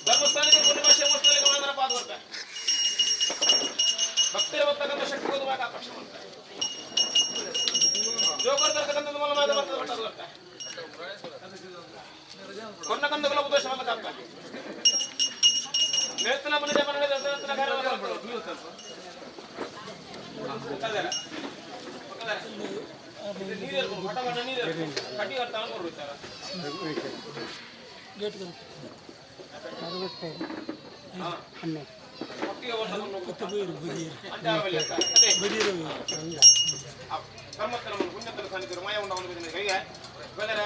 ಧರ್ಮಸ್ಥಾನಕ್ಕೆ కొన్ని ಭಾಷೆ ಮುಸ್ಲಿಂ ಮಾದರ ಪಾದ ಬರ್ತ ಭಕ್ತರ ಬರ್ತಕ್ಕಂಥ ಶಕ್ತಿಗಳು ಮಾಡ ಜೋಗರು ತರ್ತಕ್ಕಂಥದ್ದು ಮೂಲ ಮಾದ ಮತ ಬರ್ತ ಕೊರ್ನಕಂದ ಗುಲಾಬದೋಷ ಮ್ಯಾಕಪ್ಪ ನೇತನ ಪುಣಿಜ ಮರಣ ದರ್ಶನ ಕಾರ್ಯ ನೀರು ಮಠ ಮಠ ನೀರು ಕಟ್ಟಿ ಕಟ್ಟಾನ ಕೊಡ್ಬಿಡ್ತಾರ ಧರ್ಮಸ್ಥಳವನ್ನು ಪುಣ್ಯತರ ಸಾನ್ನಿಧ್ಯರು ಮಾಯ ಉಂಡವನು ಕೈಗೆ ಬೆದರ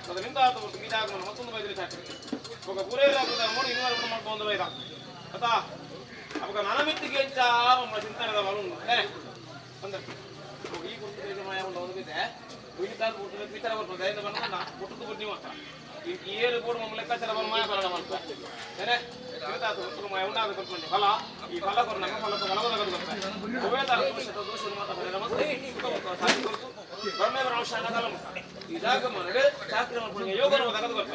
ಅದರಿಂದ ಇದಾಗಮನ ಮತ್ತೊಂದು ಬೈದ್ರೆ ಚಾಕ್ರಿ ఒక ఊరేళ్ళ మూడు ఇన్వాల్ కూడా మనకు ఉంది బయట కదా ఒక ననమిత్తికి ఎంత మన చింతన వాళ్ళు అందరు ఒక ఈ గుర్తు మాయ ఉండదు అయితే వీటికాలు పుట్టిన పితర పడుతుంది అయితే మన పుట్టుకు పుట్టి మాట ఈ ఏడు కూడా మమ్మల్ని లెక్కాచార మాయ కొనడం అంట సరే మాయ ఉండదు కొట్టుకోండి ఫల ఈ ఫల కొన్నాక ఫలతో ఫలవదగదు ఉవేతాల దోషం మాట నమస్తే సాధి కొరకు బ్రహ్మేవర అవశానకాలం ఇదాక మనడు శాస్త్రం అనుకునే యోగం వదగదు కొట్ట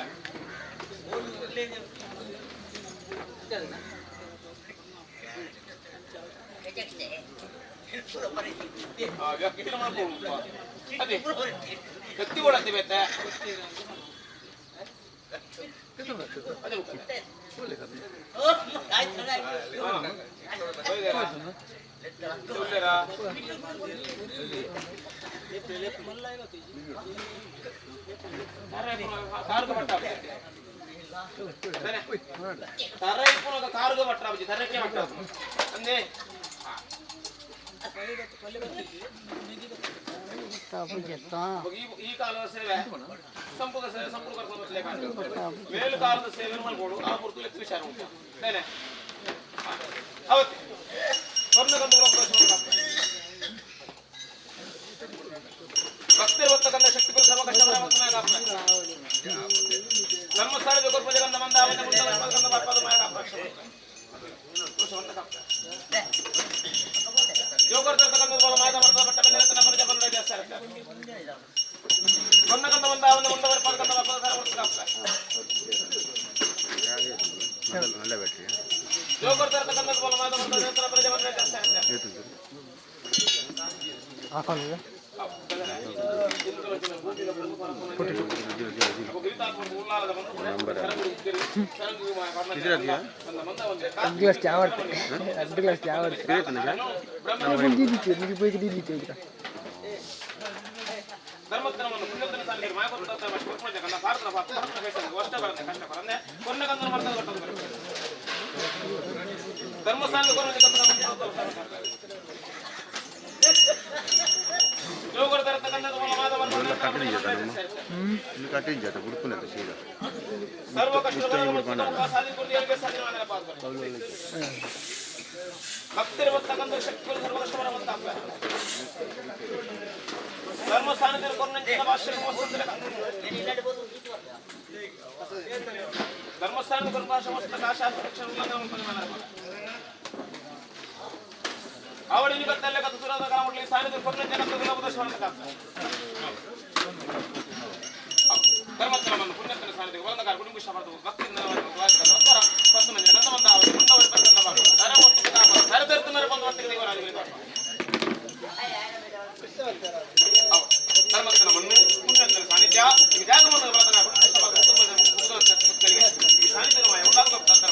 ವ್ಯಕ್ತಿ ಮಾಡ್ಕೊಂಡು ಅದೇ ವ್ಯಕ್ತಿ ಓಡಾಡ್ತಿ ಬೇತೆ కారుగా పట్టరాబుజీ తరకే పట్టరాబు అందే ಈ ಕಾಲದ ಸೇವೆ ಸಂಪೂರ್ಣ ಸೇವೆ ಸಂಪೂರ್ಣ ಕರ್ಕೊಂಡು ಮೇಲು ಕಾಲದ ಸೇವೆ ಮಾಡ್ಬೋದು ಆ ಪುರ್ತು ಲೆಕ್ಕ ವಿಚಾರ ಉಂಟು ಏನೇ ಅವತ್ತೆ ಸ್ವರ್ಣಗಂಧ ಭಕ್ತಿ ಬರ್ತಕ್ಕಂಥ ಶಕ್ತಿಗಳು ಸರ್ವ ಕಷ್ಟ ಧರ್ಮಸ್ಥಳ ಜಗರ್ಪಜಗಂಧ ಮಂದ ಜೋಗರ್ ತರ್ತಕ್ಕಂಥ ಮಾದ ಮರದ ಬಟ್ಟ ನಿರಂತರ ಪರಿಚಯ ಬಂದ ಜಾಸ್ತಿ ಕೊನ್ನಗಂಧ ಬಂದ ಅವನ ಮುಂಡವರ ಪದಕಂಧ ಜೋಗರ್ ತರ್ತಕ್ಕಂಥ ಮಾದ ಮರದ ನಿರಂತರ ಪರಿಚಯ ಬಂದ ಜಾಸ್ತಿ ಧರ್ಮಸ್ಥಾನವನ್ನು ಪುಣ್ಯಸ್ಥಾನ ಸಾಲಿಗೆ ಮಾಯಕೊಟ್ಟು ಭಾರತದ ಅಷ್ಟ ಬರುತ್ತೆ ಕಷ್ಟ ಬರಂದೆ ಕೊನೆ ಕಂದು ಮಾಡ್ತಾರೆ ಧರ್ಮಸ್ಥಾನದ ಸರ್ವ ಕಷ್ಟ ಭಕ್ತಿರತಕ್ಕಂಥ ಶಕ್ತಿಗಳು ಸರ್ವ ಕಷ್ಟವರ ಧರ್ಮಸ್ಥಾನದ ಧರ್ಮಸ್ಥಾನದ ಅವಡಿನ ಕತ್ತಲ್ಲ ಕತ್ತು ಸುರದ ಕಾಮಟ್ಲಿ ಸಾನಿದ ಕೊನೆ ಜಗತ್ತು ಉಪದೇಶವನ್ನು ಧರ್ಮಸ್ಥಾನವನ್ನು ಪುಣ್ಯಸ್ಥಾನ ಸಾನಿದ ವರಂದಕಾರ ಕುಟುಂಬ ಶಬ್ದ ಭಕ್ತಿ ವಾಸ್ತರ ಪತ್ತು ಮಂದಿ ಗಂಧ ಬಂದ ಅವರು ಮುಂದವರು ಪಟ್ಟಂತ ಬಾಕು ಸರದರ್ತ ಮೇರೆ ಬಂದು ಒಟ್ಟಿಗೆ ದೇವರಾಜರಿಗೆ ಧರ್ಮಸ್ಥಾನವನ್ನು ಪುಣ್ಯಸ್ಥಾನ ಸಾನ್ನಿಧ್ಯ ಈ ಜಾಗವನ್ನು ವರಂದಕಾರ ಕುಟುಂಬ ಶಬ್ದ ಈ ಸಾನ್ನಿಧ್ಯಮಯ ಉಂಟಾಗುವ ಭಕ್ತರ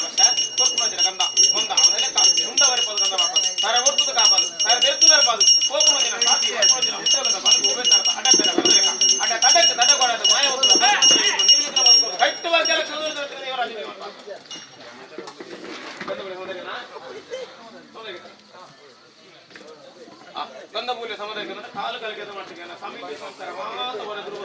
ಕೊಟ್ಟು ಗಂಧ ಮುಂದ ಅವನೆಲ್ಲ ಮುಂದವರೆ ಪದ ಗಂಧ ವಾಪಸ್ ಸರ ಒಟ್ಟು ಕಾಪಾದು ಸರ ಬೆರ್ತು ಪಾದು ಹೋಗು ಮಂದಿನ ಉತ್ತರದ ಬಂದು ಹೋಗ್ತಾರೆ ಅಡ್ಡ ತಡಕ್ಕೆ ತಡ ಕೊಡೋದು ಮಾಯ ಕಟ್ಟುವ ಕೆಲಸ ದೇವರಾಜ ಗಂಧಮೂಲ್ಯ ಸಮುದಾಯ ಕಾಲು ಕಲಿಕೆ ಮಾಡ್ತೀವಿ ಸಮಿತಿ ಸಂಸ್ಕಾರ ಮಾತ್ರ ಹೊರದ್ರು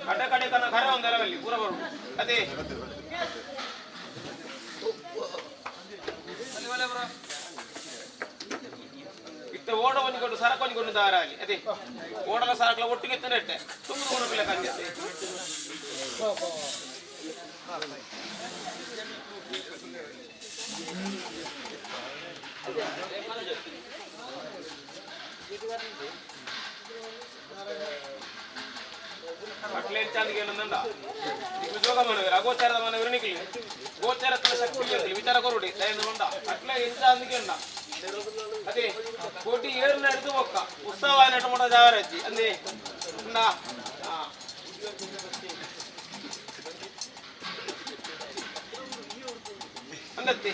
ಅಡ್ಡ ಕಡೆ ತನ್ನ ಕರ ಒಂದರಲ್ಲಿ ಪೂರ ಬರು ಅದೇ ಇತ್ತ ಓಡ ಬಂದುಕೊಂಡು ಸರಕು ಬಂದುಕೊಂಡು ದಾರ ಅಲ್ಲಿ ಅದೇ ಓಡಲ ಸರಕಲ ಒಟ್ಟಿಗೆ ನೆಟ್ಟೆ ತುಂಬ ಓಡಪಿಲ್ಲ ಕಂಡಿದ್ದೆ ಅಟ್ಲೆ ಚಾಂದಿಗೆ ಏನಂದ ಉದ್ಯೋಗ ಮನವರ ಅಗೋಚಾರದ ಮನವರನಿಗೆ ಗೋಚಾರತ್ವ ಶಕ್ತಿ ವಿಚಾರ ಕೊರುಡಿ ದಯಂದು ಬಂದ ಅಟ್ಲೆ ಎಂಚಾಂದಿಗೆ ಉಂಡ ಅದೇ ಕೋಟಿ ಏರು ನಡೆದು ಒಕ್ಕ ಉತ್ಸವ ನಟ ಮಾಡ ಜಾವರಜ್ಜಿ ಅಂದೆ ಉಂಡ ಅಂದತ್ತಿ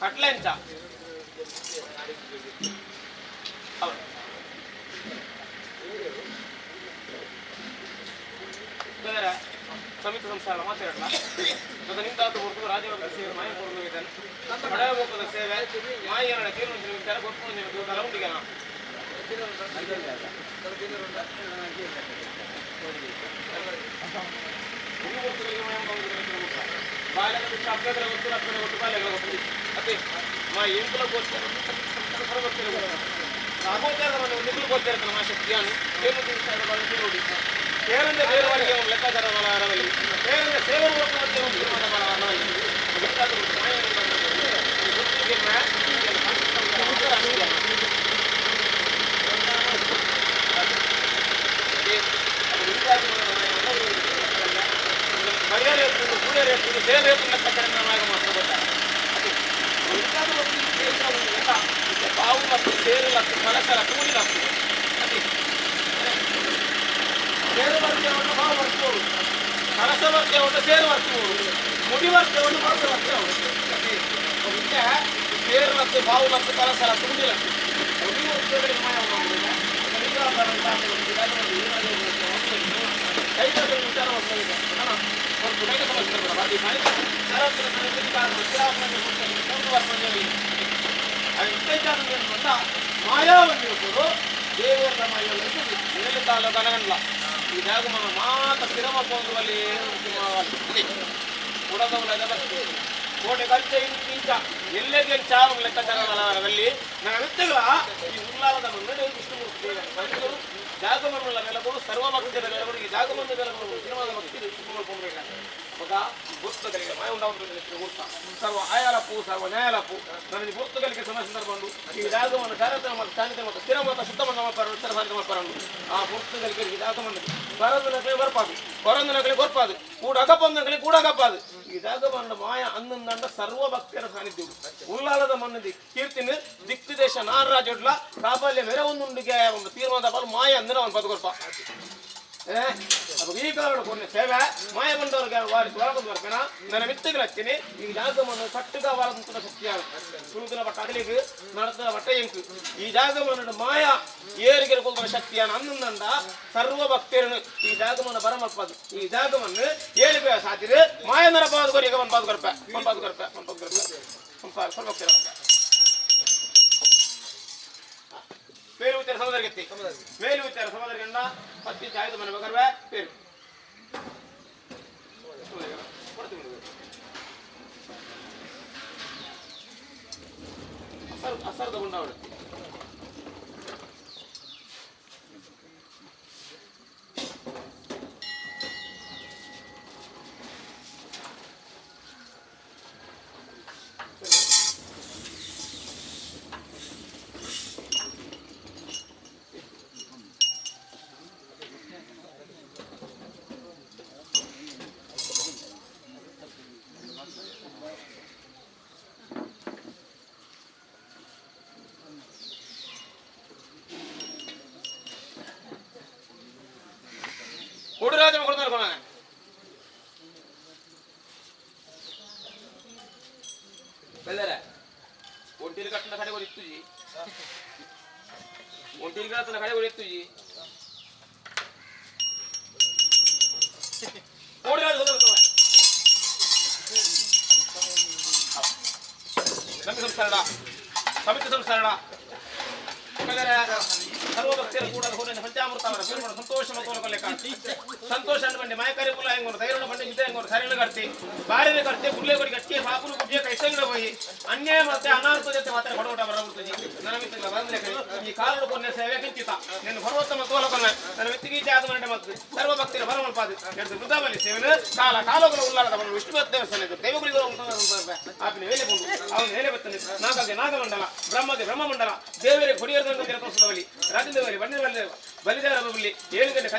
ಅಟ್ಲೆ ಎಂಚ ಸಮಿತಿ ಸಂಸ್ಥಾನ ಮಾತಾಡಲ್ಲ ಮತ್ತು ನಿಂತಾತು ಹೊರತು ರಾಜ್ಯದ ಸೇವೆ ಮಾಯ ಕೊಡಬೇಕಾನೆ ಹಳೆ ಹೋಗದ ಸೇವೆ ಮಾಯನ ತೀರ್ಮಾನ ವಿಚಾರ ಗೊತ್ತು ತಲುಂಡಿಗೆ ಬಾಲ್ಯದ ಅಭ್ಯರ್ಥಿ ಗೊತ್ತು ಅಭ್ಯರ್ಥಿ ಗೊತ್ತು ಬಾಲ್ಯಗಳ ಗೊತ್ತು ಅದೇ ಮಾ ಎಂಕುಲ ಗೊತ್ತಿರ ಅಗೋಚಾರವನ್ನು ನಿಗುಲು ಗೊತ್ತಿರ್ತಾನೆ ಮಾ ಶಕ್ತಿಯನ್ನು ಏನು ನೋಡಿ ಸೇರಂದ್ರೆ ಬೇರೆಯವರಿಗೆ ಒಂದು ಲೆಕ್ಕಾಚಾರ ಬಲವರಲ್ಲಿ ಸೇರಂದ್ರೆ ಸೇವನೆ ಮಧ್ಯೆ ಒಂದು ತೀರ್ಮಾನ ಬಲವರಲ್ಲಿ ಮರ್ಯಾದೆ ಇರ್ತದೆ ಸೂರ್ಯರು ಇರ್ತದೆ ಸೇವೆ ಇರ್ತದೆ ಲೆಕ್ಕಾಚಾರ ಮಾತ್ರ ಪಾವು ಮತ್ತು ಸೇರುಲತ್ತು ಕಲಸಲತ್ತು ಮುಡಿಲತ್ತು ಸೇರು ವರ್ಗವನ್ನು ಪಾವು ವರ್ತಿವರು ಕಲಸ ವರ್ಗವನ್ನು ಸೇರು ವರ್ತಿವರು ಮುಡಿ ವರ್ಗವನ್ನು ಕಲಸ ವರ್ತಿವರು ಸೇರುಲತ್ತು ಪಾವುಲತ್ತು ಕಲಸಲತ್ತು ಮುಡಿಲತ್ತು ಮುಡಿ ವರ್ಗಗಳಿಗೆ ಕೈತಗಳು ವಿಚಾರ ವಸ್ತುವಿದೆ ಒಂದು ಕೈಗೆ ಸಮಸ್ಯೆ ಮಾಯಾವನ್ನು ದೇವರ ಮಾಯ ತಾಲೂ ಕನಗಲ್ಲ ಈ ಜಾಗ ಮಾತ ಸ್ಥಿರಮ ಪೋಂದುವಲ್ಲಿ ಉಡದವಲ್ಲ ಕೋಟೆ ಖರ್ಚು ಇಂಚ ಎಲ್ಲೆಗೆ ಚಾವು ಲೆಕ್ಕಾಚಾರದಲ್ಲಿ ನನ್ನ ವ್ಯಕ್ತಿಗಳ ಈ ಉಲ್ಲಾಸದ ಮುನ್ನಡೆ ವಿಷ್ಣು ಜಾಗಮನ್ನುಳ್ಳ ನೆಲಗಳು ಸರ್ವ ಭಕ್ತಿಯ ನೆಲಗಳು ಈ ಜಾಗಮನ್ನು ನೆಲಗಳು ಸಿನಿಮಾದ ಭಕ್ತಿ ಮಗ ಭೂತಗಳಿಗೆ ಮಾಯ ಉಂಟಾಗುತ್ತ ಸರ್ವ ಆಯಾಲಪ್ಪು ಸರ್ವ ನ್ಯಾಯಾಲಪ್ಪು ನನಗೆ ಭೂತಗಳಿಗೆ ಸಮಸ್ಯೆ ಸಂದರ್ಭ ಈ ಜಾಗವನ್ನು ಕಾರ್ಯಕ್ರಮ ಮತ್ತು ಸಾನ್ನಿಧ್ಯ ಮತ್ತು ಸ್ಥಿರ ಮತ್ತು ಶುದ್ಧವನ್ನು ಉತ್ತರ ಸಾನ್ನಿಧ್ಯ ಮಾಡ್ಕೊಂಡು ಆ ಭೂತಗಳಿಗೆ ಈ ಜಾಗವನ್ನು ಬರದನಗಳಿಗೆ ಬರ್ಪಾದು ಹೊರದನಗಳಿಗೆ ಗೊರ್ಪಾದು ಕೂಡಗಪ್ಪಂದಗಳಿಗೆ ಕೂಡಗಪ್ಪಾದು ಈ ಜಾಗವನ್ನು ಮಾಯ ಅನ್ನೊಂದಂಡ ಸರ್ವ ಭಕ್ತರ ಸಾನ್ನಿಧ್ಯವು ಉಲ್ಲಾಲದ ಮನ್ನದಿ ಕೀರ್ತಿನ ದಿಕ್ಕು ದೇಶ ನಾನ್ ರಾಜ್ಯಡ್ಲ ಪ್ರಾಬಲ್ಯ ಮೇರೆ ಒಂದುಂಡಿಗೆ ಒಂದು ತೀರ್ಮಾನದ ಬಲ್ ಮಾಯ ಅಂದ್ರೆ ಅವನು ಬದುಕೊಲ್ಪ ಈ ಕಾರಣ ಕೊನೆ ಸೇವೆ ಮಾಯ ಬಂದವರಿಗೆ ವಾರಿಸಿ ಒಳಗೊಂಡು ಬರ್ಬೇನ ನನ್ನ ಮಿತ್ತಗಳು ಹಚ್ತೀನಿ ಈ ಜಾಗವನ್ನು ಕಟ್ಟುಗ ವಾರದಂತ ಶಕ್ತಿಯಾಗ ಸುಳುದಿನ ಬಟ್ಟ ಅಗಲಿಗೆ ನಡೆದ ಬಟ್ಟ ಎಂಕು ಈ ಜಾಗವನ್ನು ಮಾಯ ಏರಿಗೆ ಕೊಲ್ಬರ ಶಕ್ತಿಯನ್ನು ಅನ್ನಂದ ಸರ್ವ ಭಕ್ತರನ್ನು ಈ ಜಾಗವನ್ನು ಬರಮಲ್ಪದು ಈ ಜಾಗವನ್ನು ಏಳಿಗೆ ಸಾಧ್ಯ ಮಾಯ ನರ ಪಾದಗೊರಿಗೆ ಒಂದು ಪಾದಗೊರಪೆ ಸರ್ವಭಕ್ತರ పేరు ఉత్తర సోదరికి మేలు ఉత్తర సోదరికి అన్న 10 చాయద మన బగర్వే పేరు అసర్ దగుండావడు రాజ్యం కొడతారు కొన వెళ్ళరా ఒంటిలు కట్టిన కడే కూడా ఇస్తుజీ ఒంటిలు కట్టిన కడే కూడా ఇస్తుజీ ఓడి రాజు కొడతారు కొన నమ్మి సంసారడా సమితి సంసారడా ಸರ್ವಭಕ್ತಿಯರು ಕೂಡ ಪಂಚಾಮೃತವರ ಸಂತೋಷ ಸಂತೋಷ ಬಂಡೆ ಮಾಯಕಾರಿ ಪುಲ್ಲ ಹೆಂಗೋರು ಧೈರ್ಯ ಬಂಡೆ ಯುದ್ಧ ಹೆಂಗೋರು ಸರಿನ ಕಟ್ತಿ ಬಾರಿನ ಕಟ್ತಿ ಗುಳ್ಳೆ ಕೊಡಿ ಕಟ್ಟಿ ಸಾಪುರು ಗುಡ್ಡಿಯ ಕೈಸಂಗಡ ಹೋಗಿ ಅನ್ಯಾಯ ಮತ್ತೆ ಅನಾಹುತ ಜೊತೆ ಮಾತ್ರ ಹೊಡೋಟ ಬರಬಿಡ್ತದೆ ನನ್ನ ಮಿತ್ರ ಬಂದ್ರೆ ಈ ಕಾಲದ ಕೊನೆ ಸೇವೆ ಕಿಂಚಿತ ನಿನ್ನ ಸರ್ವೋತ್ತಮ ತೋಲಕೊನ್ನ ನನ್ನ ಮಿತ್ತಿಗೆ ಜಾದ ಮಂಡೆ ಮತ್ತು ಸರ್ವಭಕ್ತಿಯರ ಬರಮಲ್ಪಾದು ಎರಡು ವೃದ್ಧಾಬಲಿ ಸೇವೆನ ಕಾಲ ಕಾಲಗಳ ಉಲ್ಲಾರದ ಬರಲು ವಿಷ್ಣು ದೇವಸ್ಥಾನ ಇದೆ ದೈವಗುಳಿಗಳು ಆಪಿನ ವೇಲೆ ಬಂದು ಅವನ ವೇಲೆ ಬರ್ತದೆ ನಾಗಗೆ ನಾಗಮಂಡಲ ಬ್ರಹ್ಮಗೆ ಬ್ರಹ್ಮಮಂಡಲ ದೇವರಿಗೆ ಕೊಡಿಯರ್ದಂತ ತೋರಿಸೋದವಲ್ಲಿ ರಾಜೇಂದ್ರವಲ್ಲಿ ಬಣ್ಣ ಬಲಿದಾರ ಬಲ್ಲಿ 7 ಗಂಟೆ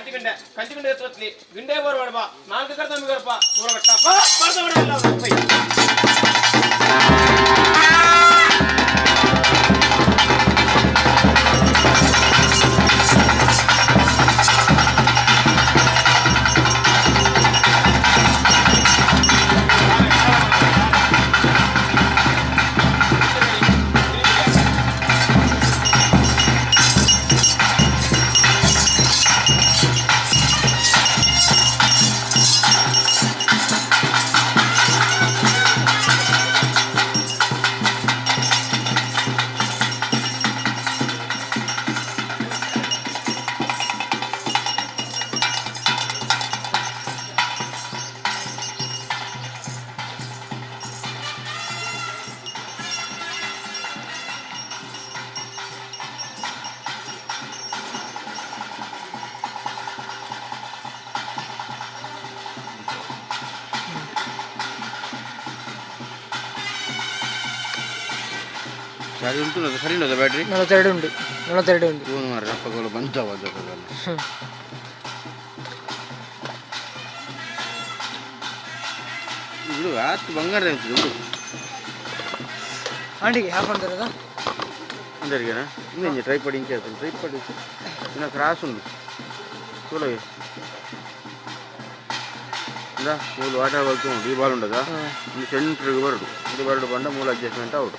ಕಂಚಿಗಂಡೆ ಎತ್ತಲಿ ಗಿಂಡೆ ಬರಬೇಡ 4 ಕರ್ತ ಮಿಗರ್ಪ ಪೂರಗಟ್ಟ ಚಾರ್ಜ್ ಉಂಟು ಸರಿ ಉಂಟು ಬ್ಯಾಟ್ರಿ 42 ಉಂಟು ಫೋನ್ ಮಾಡಿ ರಪ್ಪಗಳು ಬಂದವ ಬಿಡು ಆತು ಬಂಗಾರ ಬಿಡು ಆಂಟಿಗೆ ಹ್ಯಾಪ್ ಅಂತಾರದ అందరికీనా ఇంకేం ట్రైపాడ్ ఇంకేస్తుంది ట్రైపాడ్ ఇలా క్రాస్ ఉంది చూడవి ఇందా మూడు వాటర్ వెళ్తుంది ఈ బాల్ ఉండదా సెంటర్కి బరడు ఇది బరడు పండ మూడు అడ్జస్ట్మెంట్ అవుట్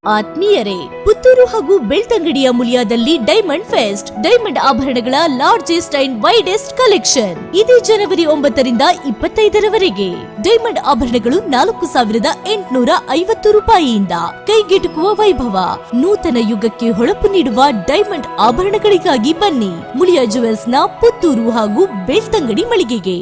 ಆತ್ಮೀಯರೇ, ಪುತ್ತೂರು ಹಾಗೂ ಬೆಳ್ತಂಗಡಿಯ ಮುಳಿಯಾದಲ್ಲಿ ಡೈಮಂಡ್ ಫೆಸ್ಟ್ ಡೈಮಂಡ್ ಆಭರಣಗಳ ಲಾರ್ಜೆಸ್ಟ್ ಅಂಡ್ ವೈಡೆಸ್ಟ್ ಕಲೆಕ್ಷನ್ ಇದೇ ಜನವರಿ 9ರಿಂದ 25ರವರೆಗೆ. ಡೈಮಂಡ್ ಆಭರಣಗಳು 4,850 ರೂಪಾಯಿಯಿಂದ ಕೈಗೆಟುಕುವ ವೈಭವ. ನೂತನ ಯುಗಕ್ಕೆ ಹೊಳಪು ನೀಡುವ ಡೈಮಂಡ್ ಆಭರಣಗಳಿಗಾಗಿ ಬನ್ನಿ ಮುಳಿಯಾ ಜುವೆಲ್ಸ್ನ ಪುತ್ತೂರು ಹಾಗೂ ಬೆಳ್ತಂಗಡಿ ಮಳಿಗೆಗೆ.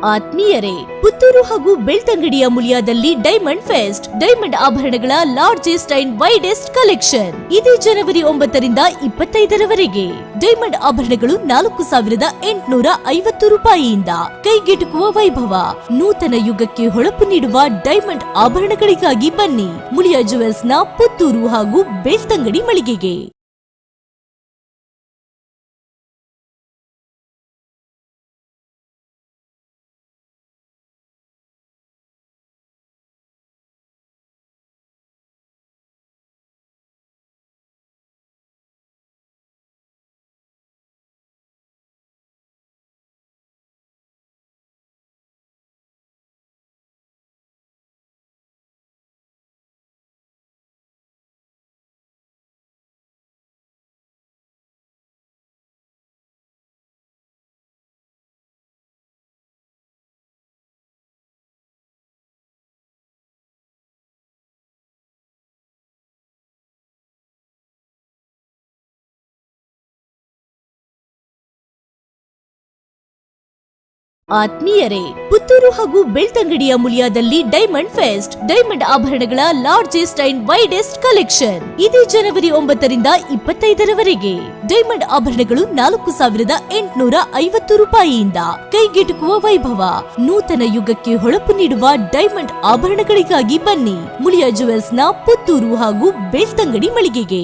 ಆತ್ಮೀಯರೇ, ಪುತ್ತೂರು ಹಾಗೂ ಬೆಳ್ತಂಗಡಿಯ ಮುಳಿಯಾದಲ್ಲಿ ಡೈಮಂಡ್ ಫೆಸ್ಟ್ ಡೈಮಂಡ್ ಆಭರಣಗಳ ಲಾರ್ಜೆಸ್ಟ್ ಅಂಡ್ ವೈಡೆಸ್ಟ್ ಕಲೆಕ್ಷನ್ ಇದೇ ಜನವರಿ 9ರಿಂದ 25ರವರೆಗೆ. ಡೈಮಂಡ್ ಆಭರಣಗಳು 4850 ರೂಪಾಯಿಯಿಂದ ಕೈಗೆಟುಕುವ ವೈಭವ. ನೂತನ ಯುಗಕ್ಕೆ ಹೊಳಪು ನೀಡುವ ಡೈಮಂಡ್ ಆಭರಣಗಳಿಗಾಗಿ ಬನ್ನಿ ಮುಳಿಯಾ ಜುವೆಲ್ಸ್ ನ ಪುತ್ತೂರು ಹಾಗೂ ಬೆಳ್ತಂಗಡಿ ಮಳಿಗೆಗೆ. ಆತ್ಮೀಯರೇ, ಪುತ್ತೂರು ಹಾಗೂ ಬೆಳ್ತಂಗಡಿಯ ಮುಳಿಯಾದಲ್ಲಿ ಡೈಮಂಡ್ ಫೆಸ್ಟ್ ಡೈಮಂಡ್ ಆಭರಣಗಳ ಲಾರ್ಜೆಸ್ಟ್ ಅಂಡ್ ವೈಡೆಸ್ಟ್ ಕಲೆಕ್ಷನ್ ಇದೇ ಜನವರಿ 9ರಿಂದ 25ರವರೆಗೆ. ಡೈಮಂಡ್ ಆಭರಣಗಳು 4850 ರೂಪಾಯಿಯಿಂದ ಕೈಗೆಟುಕುವ ವೈಭವ. ನೂತನ ಯುಗಕ್ಕೆ ಹೊಳಪು ನೀಡುವ ಡೈಮಂಡ್ ಆಭರಣಗಳಿಗಾಗಿ ಬನ್ನಿ ಮುಳಿಯಾ ಜುವೆಲ್ಸ್ ನ ಪುತ್ತೂರು ಹಾಗೂ ಬೆಳ್ತಂಗಡಿ ಮಳಿಗೆಗೆ.